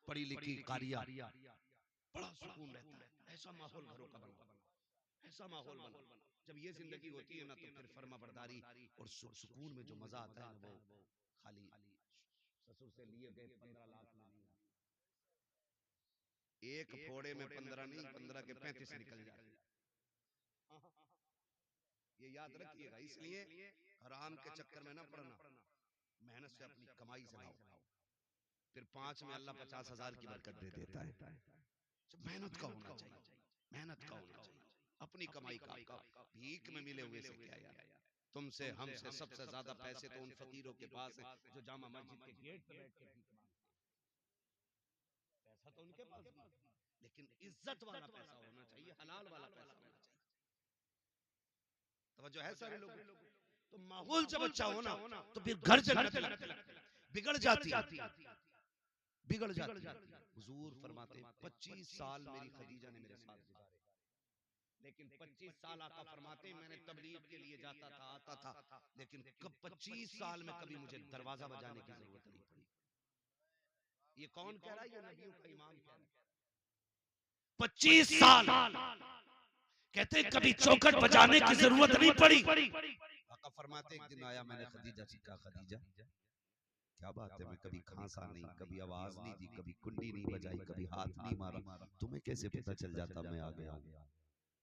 पढ़ी लिखी कारिया, बड़ा सुकून रहता है। ऐसा माहौल घरों का बना, ऐसा माहौल बना। जब ये जिंदगी होती है ना, तो फिर फर्मा बरदारी और सुकून में जो मजा आता है ना, वो खाली ससुर से लिए गए 15 लाख में नहीं आता। एक फोड़े में 15 नहीं, 15 के 35 निकल जाते। ये याद रखिएगा। इसलिए हराम के चक्कर में ना पड़ना, मेहनत से अपनी कमाई से लाओ, फिर 5 में अल्लाह 50,000 की बरकत दे देता है। मेहनत का होना चाहिए, मेहनत का होना चाहिए, अपनी कमाई का। भीख में मिले हुए से क्या यार, तुमसे हमसे सबसे ज्यादा पैसे तो उन फकीरों के पास है जो जामा मस्जिद के गेट पे बैठ के भीख मांगते हैं। पैसा तो उनके पास भी, लेकिन इज्जत वाला पैसा होना चाहिए, हलाल वाला पैसा होना चाहिए। तवज्जो है सारे लोग। तो माहौल जब अच्छा हो ना, तो फिर घर जन्नत लगता है। बिगड़ जाती, बिगड़ जाती। हुजूर फरमाते 25 साल मेरी खदीजा ने मेरे साथ गुजारे, लेकिन 25 साल आका फरमाते मैंने तबलीग के लिए जाता था, आता था, लेकिन कब 25 साल में कभी मुझे दरवाजा बजाने की जरूरत नहीं पड़ी। ये कौन कह रहा है? ये नबियों का इमाम कह रहा है। 25 साल कहते कभी चौखट बजाने की जरूरत नहीं पड़ी। आका फरमाते एक दिन आया, मैंने खदीजा से कहा, खदीजा क्या बात है, मैं कभी खांसा नहीं, कभी आवाज नहीं दी, कभी कुंडी नहीं बजाई, कभी हाथ नहीं मारा, तुम्हें कैसे पता चल जाता मैं आ गया हूं?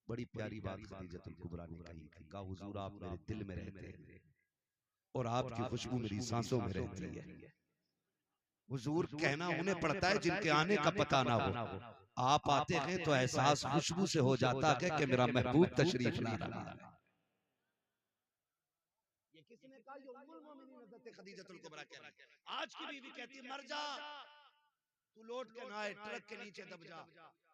बड़ी प्यारी बात खदीजतुल कुबरा ने कही थी, कहा हुजूर आप मेरे दिल में रहते हैं और आपकी खुशबू मेरी सांसों में रहती है। हुजूर कहना उन्हें पड़ता है जिनके आने का पता ना हो। आप आते हैं तो एहसास खुशबू से हो जाता है कि मेरा महबूब तशरीफ ला रहा है। ये किसने कहा? ये उम्मुल मोमिनीन हज़रत खदीजतुल कुबरा कह रही है। आज की बीवी कहती है मर जा, तू लौट के ना आए, ट्रक के नीचे दब जा,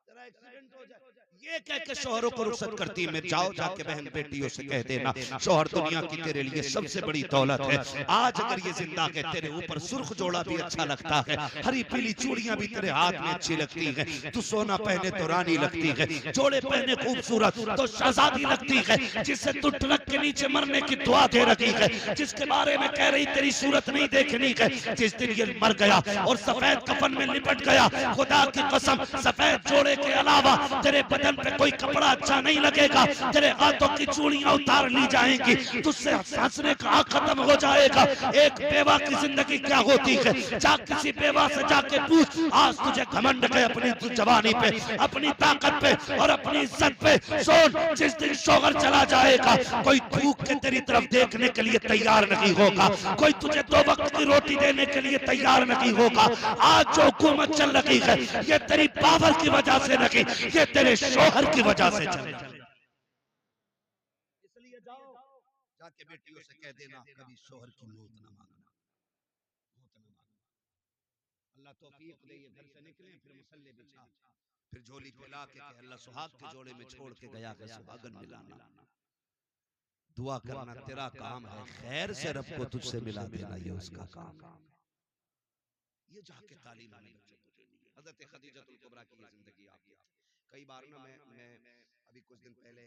तेरा एक्सीडेंट हो जाए। ये कह के शोहरों को रुखसत करती है। मैं जाओ जाके बहन बेटियों से कह देना, शोहर दुनिया की तेरे लिए सबसे बड़ी दौलत है। आज अगर ये जिंदा है, तेरे ऊपर सुर्ख जोड़ा भी अच्छा लगता है, हरी पीली चूड़ियां भी तेरे हाथ में अच्छी लगती है, तू सोना पहने तो रानी लगती है, जोड़े पहने खूबसूरत तो शहजादी लगती है, जिससे तू ट्रक के नीचे मरने की दुआ दे रही है, जिसके बारे में कह रही तेरी सूरत नहीं देखनी है, जिस दिन ये मर गया और सफेद कफन में लिपट गया, खुदा की कसम सफेद जोड़े के अलावा तेरे बदन पे कोई कपड़ा अच्छा नहीं लगेगा, तेरे हाथों की चूड़ियां उतार ली जाएंगी, तुझसे हंसने का हक खत्म हो जाएगा। एक बेवा की जिंदगी क्या होती है, जा किसी बेवा से जाके पूछ, आज तुझे घमंड है अपनी जवानी पे, अपनी ताकत पे और अपनी इज्जत पे। सुन, जिस दिन शोहर चला जाएगा, कोई थूक के तेरी तरफ देखने के लिए तैयार नहीं होगा, कोई तुझे 2 वक्त की रोटी देने के लिए तैयार नहीं होगा। आज जो हुकूमत चल रही है, ये तेरी पावर की वजह से नहीं, ये तेरे शोहर की वजह से चल रही है। इसलिए जाओ जाके बेटियों से कह देना, कभी शोहर की मौत ना मांगना, मौत ना मांगना। अल्लाह तौफीक दे, ये घर से निकले, फिर मुसल्ले बिछा, फिर झोली फैला के कहे अल्लाह सुहाग के जोड़े में छोड़ के गया है, सुहागन मिलाना। दुआ करना तेरा काम है, खैर से रब को तुझसे मिला देना ये उसका काम है। ये जाके तालीम हमें बच्चों को देनी है। हज़रत खदीजतुल कुबरा की ये जिंदगी आप कई बार ना मैं अभी कुछ दिन पहले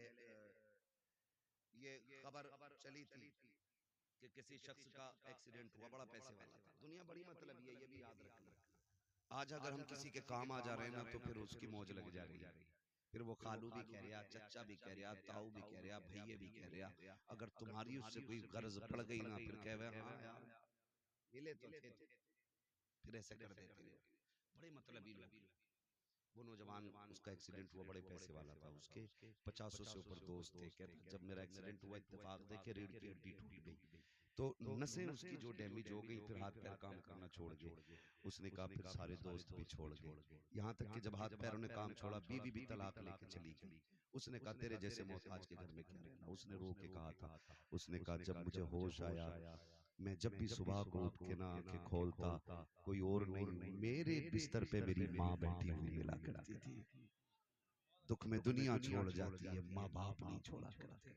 ये खबर चली थी कि किसी शख्स का एक्सीडेंट हुआ, बड़ा पैसे वाला था, दुनिया बड़ी मतलब ये भी याद रखना। आज अगर हम किसी के काम आ जा रहे हैं ना, तो फिर उसकी मौज लग जा रही है, फिर वो खालू भी कह रहा, चच्चा भी कह रहा, ताऊ भी कह रहा, भैये भी कह रहा। अगर तुम्हारी उससे कोई गर्ज पड़ गई ना, फिर कह रहे हाँ यार मिले तो थे, फिर ऐसे कर देते हो। बड़े मतलबी लोग। वो नौजवान, उसका एक्सीडेंट हुआ, बड़े पैसे वाला था, उसके 50 से ऊपर दोस्त थे। कहते जब मेरा एक्सीडेंट हुआ, इत्तेफाक देखे रीढ़ की हड्डी टूट गई, तो नसें उसकी जो डैमेज हो गई, फिर हाथ पैर काम करना छोड़ गए। उसने कहा फिर सारे दोस्त भी छोड़ गए, यहाँ तक कि जब हाथ पैरों ने काम छोड़ा, बीवी भी तलाक लेके चली गई। उसने कहा तेरे जैसे मोहताज के घर में क्या रहना। उसने रो के कहा था, उसने कहा जब मुझे होश आया, मैं जब भी सुबह को उठ के ना आंखें खोलता, कोई और नहीं, मेरे बिस्तर पे मेरी माँ बैठी हुई मिला करती थी। दुख में दुनिया छोड़ जाती है, माँ बाप नहीं छोड़ा करते,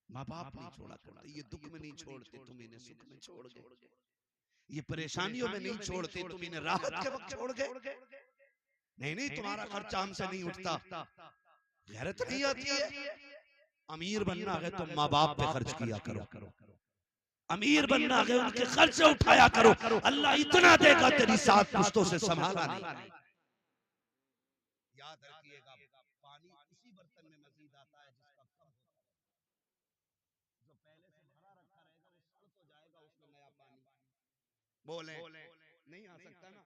माँ बाप नहीं छोड़ा करते। ये दुख में नहीं छोड़ते, तुम इन्हें सुख में छोड़ गए। ये परेशानियों में नहीं छोड़ते, तुम इन्हें राहत के वक्त छोड़ गए। नहीं नहीं, तुम्हारा खर्चा हमसे नहीं उठता, गैरत नहीं आती है। अमीर बनना है तो माँ बाप पे खर्च किया करो, अमीर बनना है उनके खर्च से उठाया करो। अल्लाह इतना देगा तेरी 7 पुश्तों से संभाला नहीं। याद रखिएगा, पानी उसी बर्तन में मजीद आता है जिसका कम होता है। जो पहले से भरा रखा रहेगा वो सड़ तो जाएगा, उसमें नया पानी बोले नहीं आ सकता ना।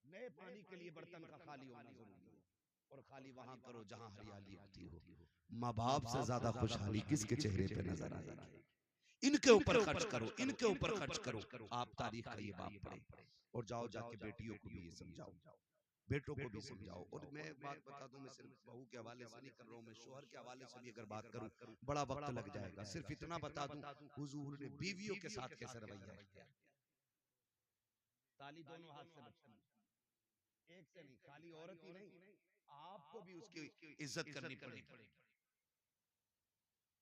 नए पानी के लिए बर्तन का खाली होना जरूरी है, और खाली वहां करो जहां हरियाली उगती हो। माँ बाप से ज्यादा खुशहाली किसके चेहरे पे नजर आएगी? इनके ऊपर खर्च करो, इनके ऊपर खर्च करो। आप तारीख का ये बाप पढ़े और जाओ जाके बेटियों को भी ये समझाओ, बेटों को भी समझाओ। और मैं एक बात बता दूं, मैं सिर्फ बहू के हवाले से नहीं कर रहा हूं, मैं शोहर के हवाले से भी अगर बात करूं बड़ा वक्त लग जाएगा। सिर्फ इतना बता दूं, हुजूर ने बीवियों के साथ कैसे रवैया इख्तियार किया। ताली दोनों हाथ से बचती है, एक से नहीं, खाली औरत ही नहीं, आपको भी उसकी इज्जत करनी पड़ेगी,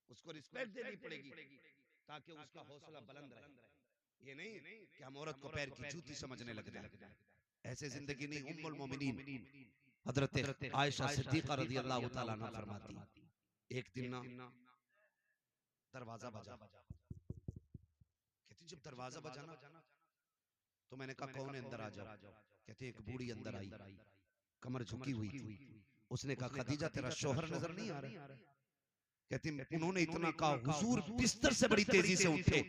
उसको रिस्पेक्ट देनी पड़ेगी, ताकि उसका हौसला बुलंद रहे। ये नहीं कि हम औरत को पैर की जूती समझने लग जाए, ऐसे जिंदगी नहीं। उम्मुल मोमिनीन हजरत आयशा सिद्दीका रज़ी अल्लाह तआला अन्हा फरमाती, एक दिन ना दरवाजा बजा, कहती जब दरवाजा बजा ना तो मैंने कहा कौन है, अंदर आ जाओ। कहते एक बूढ़ी अंदर आई, कमर झुकी हुई थी, उसने कहा खदीजा तेरा शोहर नजर नहीं आ रहा? कहती उन्होंने इतना कहा, हुजूर बिस्तर से बड़ी तेजी से उठे,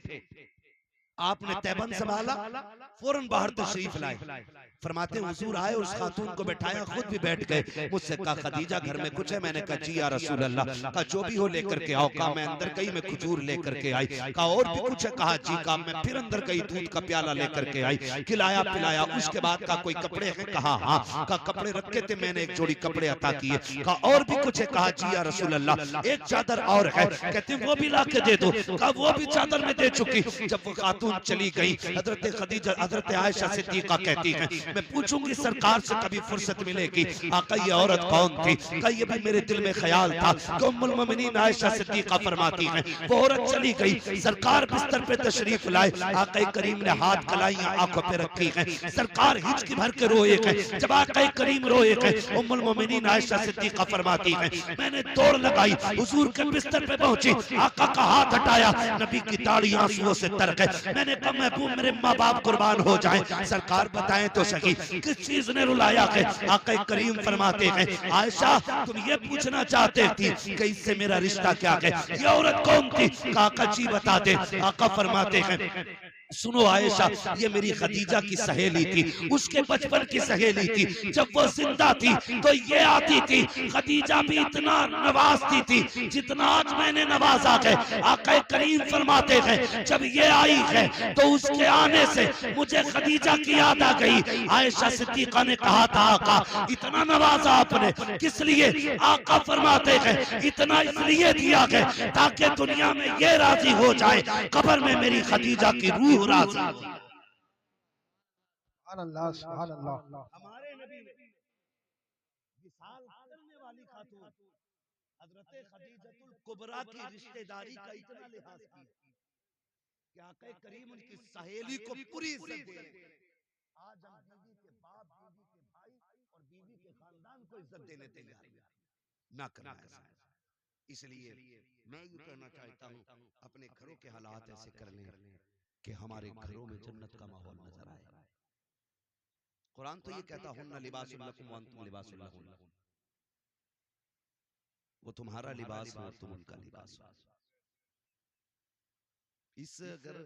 आपने तैबन संभाला, फौरन बाहर तशरीफ लाए। फरमाते हुजूर आए, उस खातून को बैठाया, खुद भी बैठ गए। मुझसे कहा खदीजा घर में कुछ है? मैंने कहा जी या रसूल अल्लाह। कहा जो भी हो लेकर के आओ। कहा मैं अंदर गई, मैं खजूर लेकर के आई। कहा और भी कुछ है? कहा जी। कहा मैं फिर अंदर गई, दूध का प्याला लेकर के आई, खिलाया पिलाया। उसके बाद कहा कोई कपड़े हैं? कहा हाँ। कहा कपड़े रखे थे, मैंने एक जोड़ी कपड़े अता किए। कहा और भी कुछ है? कहा जी या रसूल अल्लाह एक चादर और है। कहते वो भी ला के दे दो। कहा वो भी चादर में दे चुकी। जब वो खातून चली गई, हजरत खदीजा हजरत आयशा सिद्दीका कहती हैं मैं पूछूंगी सरकार से कभी फुर्सत मिलेगी, आका ये औरत कौन थी? कहा ये भी मेरे दिल में ख्याल था। तो उम्मुल मोमिनीन आयशा सिद्दीका फरमाती हैं वो औरत चली गई, सरकार बिस्तर पे तशरीफ लाए, आका करीम ने हाथ कलाइयां आंखों पे रखी हैं, सरकार हिचकी भर के रोए हैं। जब आका करीम रोए हैं, उम्मुल मोमिनीन आयशा सिद्दीका फरमाती हैं मैंने दौड़ लगाई, हुजूर के बिस्तर पे पहुंची, आका का हाथ हटाया, नबी की दाढ़ी आंसुओं से तर गई। मैंने कहा महबूब मेरे माँ बाप कुर्बान हो जाएं, सरकार बताएं तो सही किस चीज ने रुलाया है? आका करीम फरमाते हैं आयशा तुम ये पूछना चाहते थी कि इससे मेरा रिश्ता क्या है? ये औरत कौन थी? आका जी बता दे। आका फरमाते हैं सुनो आयशा ये मेरी खदीजा की सहेली थी, उसके बचपन की सहेली थी। जब वो जिंदा थी तो ये आती थी, खदीजा भी इतना नवाजती थी जितना आज मैंने नवाजा है। आका करीम फरमाते हैं जब ये आई है तो उसके आने से मुझे खदीजा की याद आ गई। आयशा सिद्दीका ने कहा था आका इतना नवाजा आपने किस लिए? आका फरमाते हैं इतना इसलिए दिया है ताकि दुनिया में ये राजी हो जाए कब्र में मेरी खदीजा की रूह राजी। सुभान अल्लाह, सुभान अल्लाह। हमारे नबी ने विसाल करने वाली खातून हजरत खदीजतुल कुबरा की रिश्तेदारी का इतना लिहाज किया कि आका करीम उनकी सहेली को पूरी इज्जत दे। आज हम बीवी के बाप, बीवी के भाई और बीवी के खानदान को इज्जत देने तैयार ना करना ऐसा। इसलिए मैं ये कहना चाहता हूँ अपने घरों के हालात ऐसे कर लें कि हमारे घरों में जन्नत का माहौल नजर आए। कुरान तो ये कहता हुन्ना लिबासुल लकुम व अंतुम लिबासुल लहुन्ना, वो तुम्हारा लिबास हो तुम उनका लिबास हो। इस अगर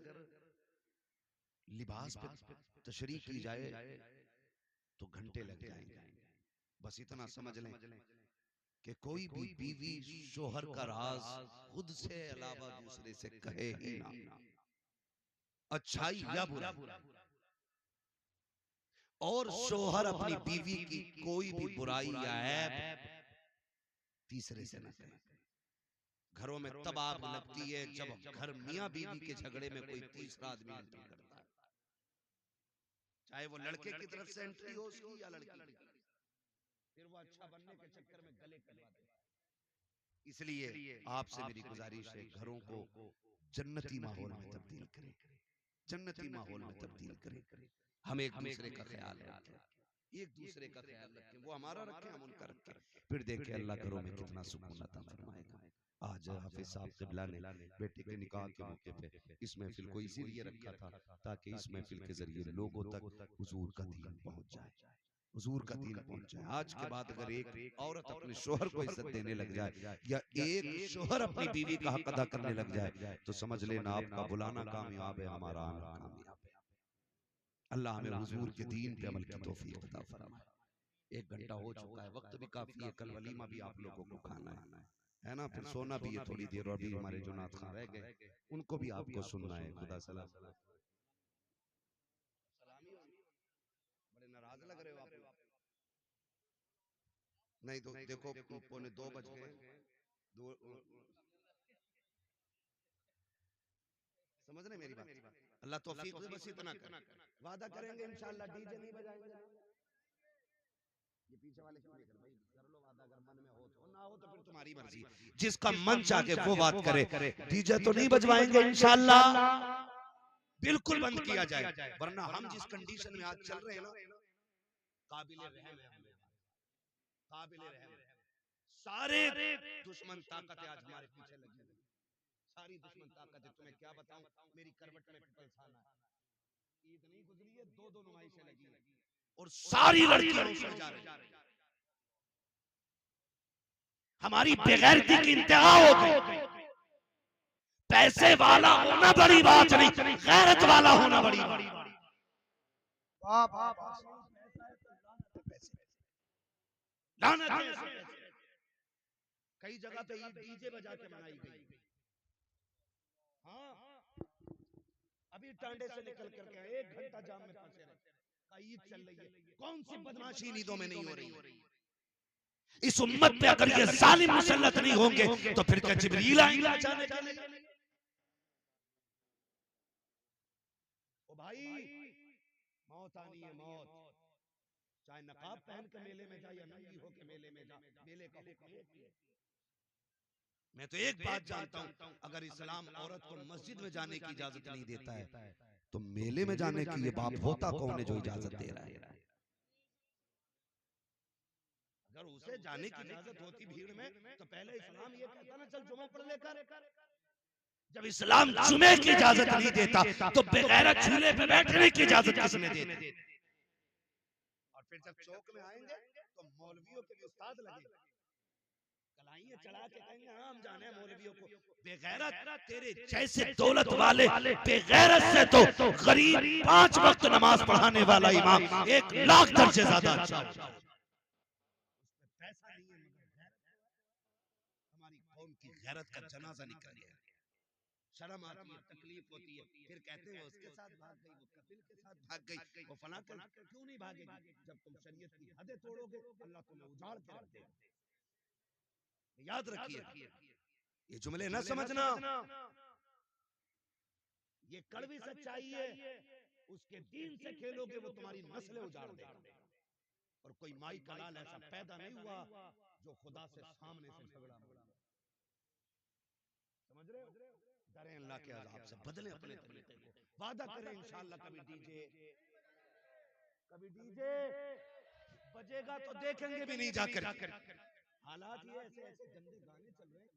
लिबास पे तशरीह की जाए तो घंटे लग जाएंगे। बस इतना समझ लें कि कोई भी बीवी शोहर का राज खुद से अलावा दूसरे से कहे ही ना, अच्छाई या बुराई। और शोहर अपनी बीवी की कोई भी बुराई या ऐब तीसरे से न कहे। घरों में तब आग लगती है जब घर मियां बीवी के झगड़े में कोई तीसरा आदमी एंट्री करता है, चाहे वो लड़के की तरफ से एंट्री हो उसकी या लड़की की, फिर वो अच्छा बनने के चक्कर में गले कटवा देता है। इसलिए आपसे मेरी गुजारिश है घरों को जन्नती माहौल में तब्दील करें, जन्नती माहौल में तब्दील करें। हम एक दूसरे का ख्याल रखें, एक दूसरे का ख्याल रखें, वो हमारा रखें हम उनका रखें, फिर देखें अल्लाह घरों में कितना सुकून अता फरमाएगा। आज हाफिज साहब क़िबला ने बेटे के निकाह के मौके पे इस महफिल को इसीलिए रखा था ताकि इस महफिल के जरिए लोगों तक हुजूर का दीन पहुंच जाए, हुजूर का दीन पहुंच जाए। आज के बाद अगर एक औरत अपने शोहर को इज्जत देने लग जाए या एक शोहर अपनी बीवी का हक अदा करने लग जाए तो समझ लेना आपका बुलाना कामयाब है, हमारा आना कामयाब है। अल्लाह हमें हुजूर के दीन पे अमल की तौफीक अता फरमाए। 1 घंटा हो चुका है, वक्त भी काफी है, कल वलीमा भी आप लोगों को खाना है ना, फिर सोना भी है थोड़ी देर, और भी हमारे जो नाथ खान रह गए उनको भी आपको सुनना है। खुदा सलाम। बड़े नाराज लग रहे हो आप। नहीं तो देखो 1:45 बज गए, समझ रहे मेरी बात? अल्लाह तौफीक दे, बस इतना कर वादा करेंगे इंशाअल्लाह डीजे नहीं बजाएंगे। ये पीछे वाले क्यों लेकर भाई, कर लो वादा, अगर मन में हो तो, ना हो तो फिर तुम्हारी मर्जी, जिसका मन चाहे वो बात करे। डीजे तो नहीं बजवाएंगे इंशाअल्लाह, बिल्कुल बंद किया जाए, वरना हम जिस कंडीशन में आज चल रहे हैं ना, काबिल रहम है, काबिल रहम। सारे दुश्मन ताकतें आज हमारे पीछे लगी हुई, सारी दुश्मन ताकतें। तुम्हें क्या बताऊं, मेरी करवट में पिपलसाना है, ईद नहीं गुजरी है, 2 नुमाइशें लगी हैं और सारी लड़कियां उसमें जा रही हैं। हमारी बेगैरती की इंतहा हो गई। पैसे वाला होना बड़ी बात नहीं, गैरत वाला होना बड़ी बात। वाह वाह वाह। लानत है ऐसे पैसे। कई जगह पे ईद डीजे बजा के मनाई गई। हाँ, अभी टांडे से निकल करके 1 घंटा जाम में फंसे रहे। ईद चल रही है, कौन सी बदमाशी ईदों में नहीं हो रही। इस उम्मत पे अगर ये जालिम मुसल्लत नहीं होंगे तो फिर क्या जिब्रील आएंगे बचाने के लिए? ओ भाई, मौत आनी है, मौत। चाहे नकाब पहन के मेले में जा या नंगी होके मेले में जा, मेले का हुक्म एक ही है। मैं तो एक बात जानता हूं, अगर इस्लाम औरत को मस्जिद में जाने की इजाजत नहीं देता है तो मेले में जाने की ये बाप होता कौन है जो इजाजत दे रहा है? अगर उसे जाने की इजाजत होती भीड़ में तो पहले इस्लाम ये कहता ना, चल जुमा पढ़ लेकर। जब इस्लाम जुमे की इजाजत नहीं देता तो बेगैरत झूले पे बैठने की इजाजत किसने दी? और फिर जब चौक में आएंगे तो मौलवियों के भी उस्ताद लगेंगे, कलाइयां चढ़ा के कहेंगे हाँ हम जाने मौलवियों को। बेगैरत तेरे जैसे दौलत वाले बेगैरत से तो गरीब 5 वक्त नमाज पढ़ाने वाला इमाम 1 लाख दर्जे ज्यादा अच्छा। पैसा नहीं है मगर हमारी कौम की गैरत का जनाजा निकल गया। शर्म आती है, तकलीफ होती है, फिर कहते हैं उसके साथ भाग गई, वो कपिल के साथ भाग गई, वो फलां कर। क्यों नहीं भागेगी? जब तुम शरीयत की हदें तोड़ोगे अल्लाह तुम्हें उजाड़ के रख देगा। याद रखिए, ये जुमले न समझना, ये कड़वी सच्चाई है। उसके दीन से खेलोगे वो तुम्हारी नस्लें उजाड़ देगा। और कोई माई का लाल ऐसा पैदा नहीं हुआ जो खुदा से सामने से झगड़ा बोला। समझ रहे हो? डरे अल्लाह के अज़ाब से, बदले अपने तरीके को, वादा करें इंशाअल्लाह कभी डीजे बजेगा तो देखेंगे भी नहीं जाकर। हालात ये ऐसे ऐसे गंदे गाने चल रहे हैं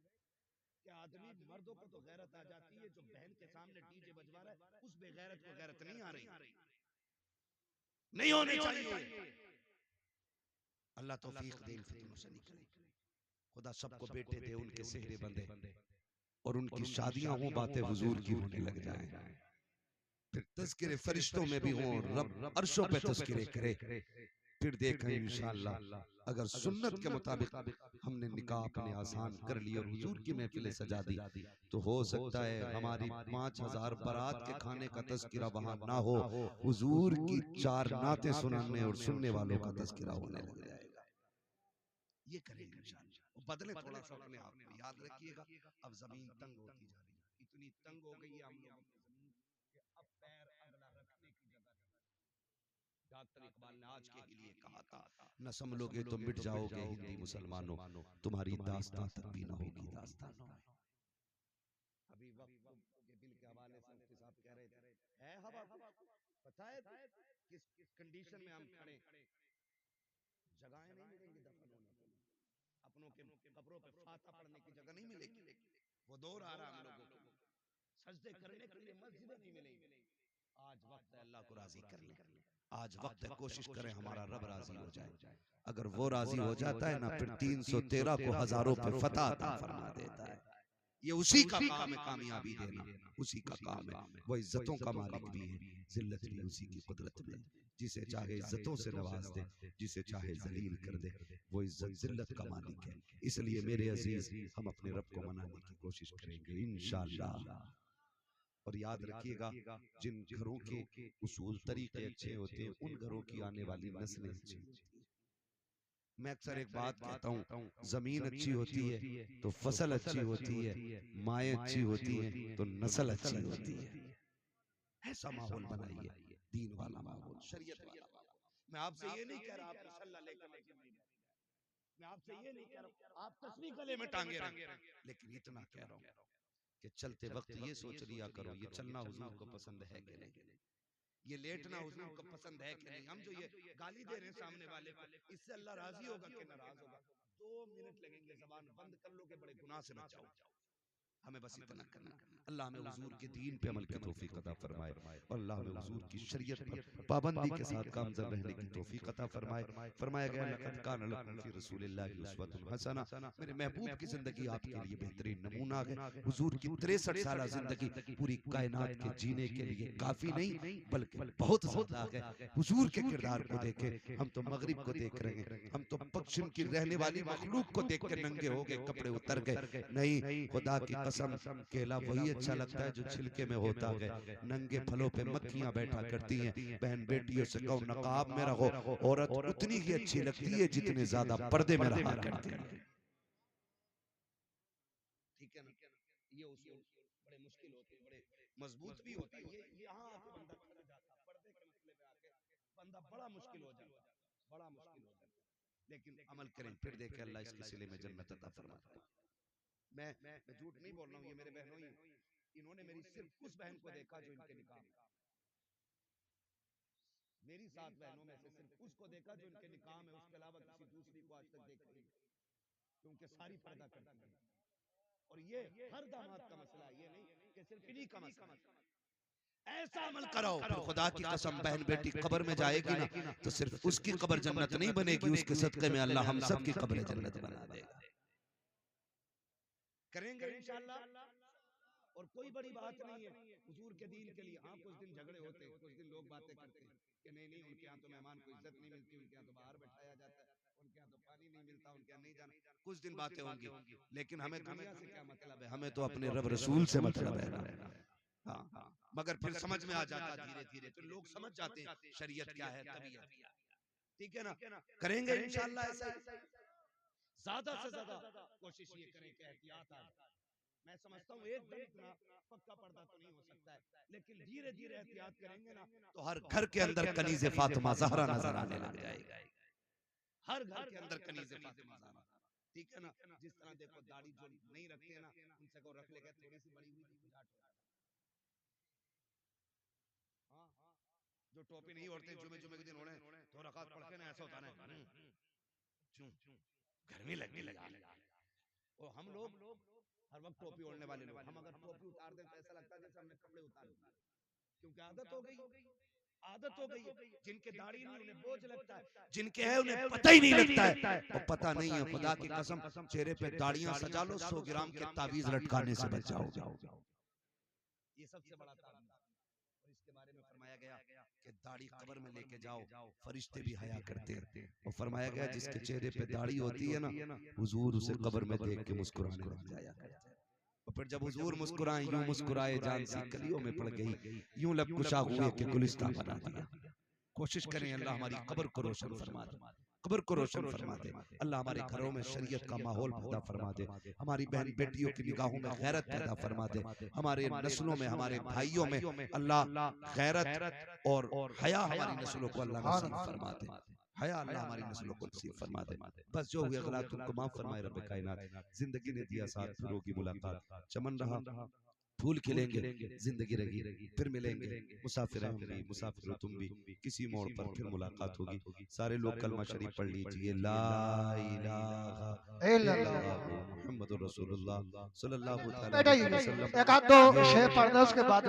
कि आदमी, मर्दों को तो गैरत आ जाती है, जो बहन के सामने डीजे बजवा रहा है उस बेगैरत को गैरत नहीं आ रही, नहीं होनी चाहिए। अल्लाह तौफीक दे, इन फितनों से निकले। खुदा सबको बेटे दे, उनके सेहरे बंधे और उनकी शादियां हो, बातें हुजूर की होने लग जाए, फिर तज़किरे फरिश्तों में भी हो, रब अर्शों पे तज़किरे करे। फिर देखें इंशाअल्लाह अगर सुन्नत के मुताबिक हमने निकाह अपने आसान कर लिए और हुजूर की महफिलें सजा दी तो हो सकता है हमारी 5000 बारात के खाने का तज़किरा वहां ना हो, हुजूर की 4 नातें सुनाने और सुनने वालों का तज़किरा होने लग जाएगा। ये करेंगे इंशाअल्लाह। बदले थोड़ा सा अपने आप में, याद रखिएगा अब जमीन तंग होती जा रही है, इतनी तंग हो गई है हम लोगों की जमीन कि अब पैर अगला रखने की जगह नहीं। डॉक्टर इकबाल ने आज के लिए कहा था, न संभलोगे तो मिट जाओगे हिंदी मुसलमानों, तुम्हारी दास्तां तक भी न होगी दास्तानों में। अभी वक्त के बिल के हवाले से मुफ्ती साहब कह रहे थे, है हवा पता है किस कंडीशन में हम खड़े, जगहें नहीं मिलेंगी दफन होने के लिए, अपनों के कब्रों पे फाता पढ़ने की जगह नहीं मिलेगी। वो दौर आ रहा हम लोगों को, सजदे करने के लिए मस्जिदें नहीं मिलेंगी। आज वक्त है अल्लाह को राजी कर ले, आज वक्त है कोशिश करें हमारा रब राजी हो जाए। अगर वो राजी हो जाता है ना, फिर 313 को हजारों पे फतह अता फरमा देता है। ये उसी का काम है कामयाबी देना, उसी का काम है। वो इज्जतों का मालिक भी है, जिल्लत भी उसी की कुदरत में। जिसे चाहे इज्जतों से नवाज दे, जिसे चाहे जलील कर दे, वो इज्जत जिल्लत का मालिक है। इसलिए मेरे अजीज, हम अपने रब को मनाने की कोशिश करेंगे इंशाअल्लाह। और याद रखिएगा, जिन घरों के उसूल तरीके अच्छे होते हैं उन घरों की आने वाली नस्लें अच्छी होती हैं। मैं अक्सर एक बात कहता हूँ, जमीन अच्छी होती है तो फसल अच्छी होती है, माएँ अच्छी होती हैं तो नस्ल अच्छी होती है। ऐसा माहौल बनाइए, दीन वाला माहौल, शरीयत वाला माहौल। मैं आपसे ये नहीं कह रहा आप मुसल्ला लेकर मस्जिद में जाएं, मैं आपसे ये नहीं कह रहा आप तस्बीह गले में टांगे रहें, लेकिन इतना कह रहा हूँ कि चलते वक्त ये सोच लिया करो, ये चलना हुजूर को पसंद है कि नहीं, ये लेटना हुजूर को पसंद है कि नहीं। हम जो ये गाली दे रहे हैं सामने वाले को, इससे अल्लाह राजी होगा कि नाराज होगा? 2 मिनट लगेंगे, जबान बंद कर लोगे, बड़े गुनाह से बच जाओ। हमें बस इतना करना। अल्लाह हमें हुजूर के दीन पे अमल की तौफीक अता फरमाए और अल्लाह हमें हुजूर की शरीयत पर पाबंदी के साथ गामज़न रहने की तौफीक अता फरमाए। फरमाया गया लक़द कान लकुम फ़ी रसूलिल्लाहि उस्वतुन हसना, मेरे महबूब की जिंदगी आपके लिए बेहतरीन नमूना है। हुजूर की 63 साल जिंदगी पूरी कायनात के जीने के लिए काफी नहीं बल्कि बहुत ज्यादा है। हुजूर के किरदार को देखे, हम तो मगरिब को देख रहे हैं, हम तो पश्चिम की रहने वाली मखलूक को देख के नंगे हो गए, कपड़े उतर गए। नहीं, खुदा की कसम, केला वही अच्छा लगता है जो छिलके में होता है। नंगे फलों पे मक्खियां बैठा करती हैं। बहन बेटियों से कहो नकाब में रहो, औरत उतनी ही अच्छी लगती है जितने ज्यादा पर्दे में रहा करती है। ठीक है ना? ये उसूल बड़े मुश्किल होते हैं, बड़े मजबूत भी होता है। ये यहाँ आके बंदा खो जाता, पर्दे के मसले पे आके बंदा बड़ा मुश्किल हो जाता, बड़ा मुश्किल हो जाता। लेकिन अमल करें, फिर देखें अल्लाह इसके सिले में जन्नत अता फरमाता है। मैं झूठ नहीं बोल रहा हूँ, ये मेरे बहनों ही, इन्होंने मेरी सिर्फ उस बहन को देखा जो इनके निकाह में, मेरी 7 बहनों में से सिर्फ उसको देखा जो इनके निकाह में, उसके अलावा किसी दूसरी को आज तक देखा नहीं, क्योंकि सारी पर्दा करती है। और ये हर दामाद का मसला है, ये नहीं कि सिर्फ इन्हीं का मसला। ऐसा अमल करो, फिर खुदा की कसम बहन बेटी कब्र में जाएगी ना तो सिर्फ उसकी कब्र जन्नत नहीं बनेगी, उसके सदके में अल्लाह हम सब की कब्र जन्नत बना देगा। करेंगे इंशाअल्लाह। और कोई बड़ी बात नहीं है हुजूर के दीन के लिए। हाँ, कुछ दिन झगड़े होते हैं, कुछ दिन लोग बातें करते हैं कि नहीं उनके यहाँ तो मेहमान को इज्जत नहीं मिलती, उनके यहाँ तो बाहर बैठाया जाता है, उनके यहाँ तो पानी नहीं मिलता, उनके यहाँ नहीं जाना। कुछ दिन बातें होंगी, लेकिन हमें दुनिया से क्या मतलब है, हमें तो अपने रब रसूल से मतलब है ना। हाँ, मगर फिर समझ में आ जाता धीरे धीरे, फिर लोग समझ जाते हैं शरीयत क्या है, तबीयत क्या है। ठीक है ना? करेंगे इंशाअल्लाह ऐसा ही। ज्यादा से ज्यादा कोशिश ये करें कि एहतियात आए। मैं समझता हूँ एकदम इतना पक्का पर्दा तो नहीं हो सकता है, लेकिन धीरे धीरे एहतियात करेंगे ना तो हर घर के अंदर कनीज़े फातिमा ज़हरा नजर आने लग जाएगा। हर घर के अंदर कनीज़े फातिमा ज़हरा। ठीक है ना? जिस तरह देखो दाढ़ी जो नहीं रखते ना, उनसे को रख लेगा, थोड़ी सी बड़ी हुई तो खुजाट हो जाता। हाँ, जो टोपी नहीं ओढ़ते जुमे जुमे के दिन ओढ़े तो रकात पढ़ के ना ऐसा होता है, क्यों गर्मी लगने लगा। और हम लोग हर वक्त टोपी ओढ़ने वाले लोग, हम अगर टोपी उतार दें तो ऐसा लगता है जैसे हमने कपड़े उतार दिए, क्योंकि आदत हो गई, आदत हो गई। जिनके दाढ़ी नहीं उन्हें बोझ लगता है, जिनके है उन्हें पता ही नहीं लगता है। और पता नहीं है, खुदा की कसम, चेहरे पे दाढ़ियां सजा लो, 100 ग्राम के तावीज लटकाने से बच जाओगे। ये सबसे बड़ा तावीज। और इसके बारे में फरमाया गया कि दाढ़ी कब्र में लेके जाओ, फरिश्ते भी हया करते हैं। और फरमाया गया जिसके चेहरे पे दाढ़ी होती है ना, हुजूर उसे कब्र में देख के मुस्कुराने लग जाया करते हैं। और फिर जब हुजूर मुस्कुराए, यूं मुस्कुराए जान सी कलियों में पड़ गई, यूं लब कुशा हुए कि गुलिस्तान बना दिया। कोशिश करें अल्लाह हमारी कब्र को रोशन फरमा दे, कब्र को रोशन फरमा दे। अल्लाह हमारे घरों में शरीयत का माहौल पैदा फरमा दे, हमारी बहन बेटियों की निगाहों में गैरत पैदा फरमा दे, हमारे नस्लों में, हमारे भाइयों में अल्लाह गैरत और हया हमारी नस्लों को अल्लाह नसीब फरमा दे। हया अल्लाह हमारी नस्लों को नसीब फरमा दे। बस जो हुए गलत उनको माफ फरमाए रब कायनात। जिंदगी ने दिया साथ, फिर होगी मुलाकात, चमन रहा फूल खिलेंगे, जिंदगी रहेगी, फिर मिलेंगे। मुसाफिर हम भी, मुसाफिर हो तुम भी, किसी मोड़ पर फिर मुलाकात होगी। सारे लोग कलमा शरीफ पढ़ लीजिए, ला इलाहा इल्लल्लाह मुहम्मदुर रसूलुल्लाह सल्लल्लाहु अलैहि बेटा वसल्लम। एक आध दो शेर पढ़ दो, उसके बाद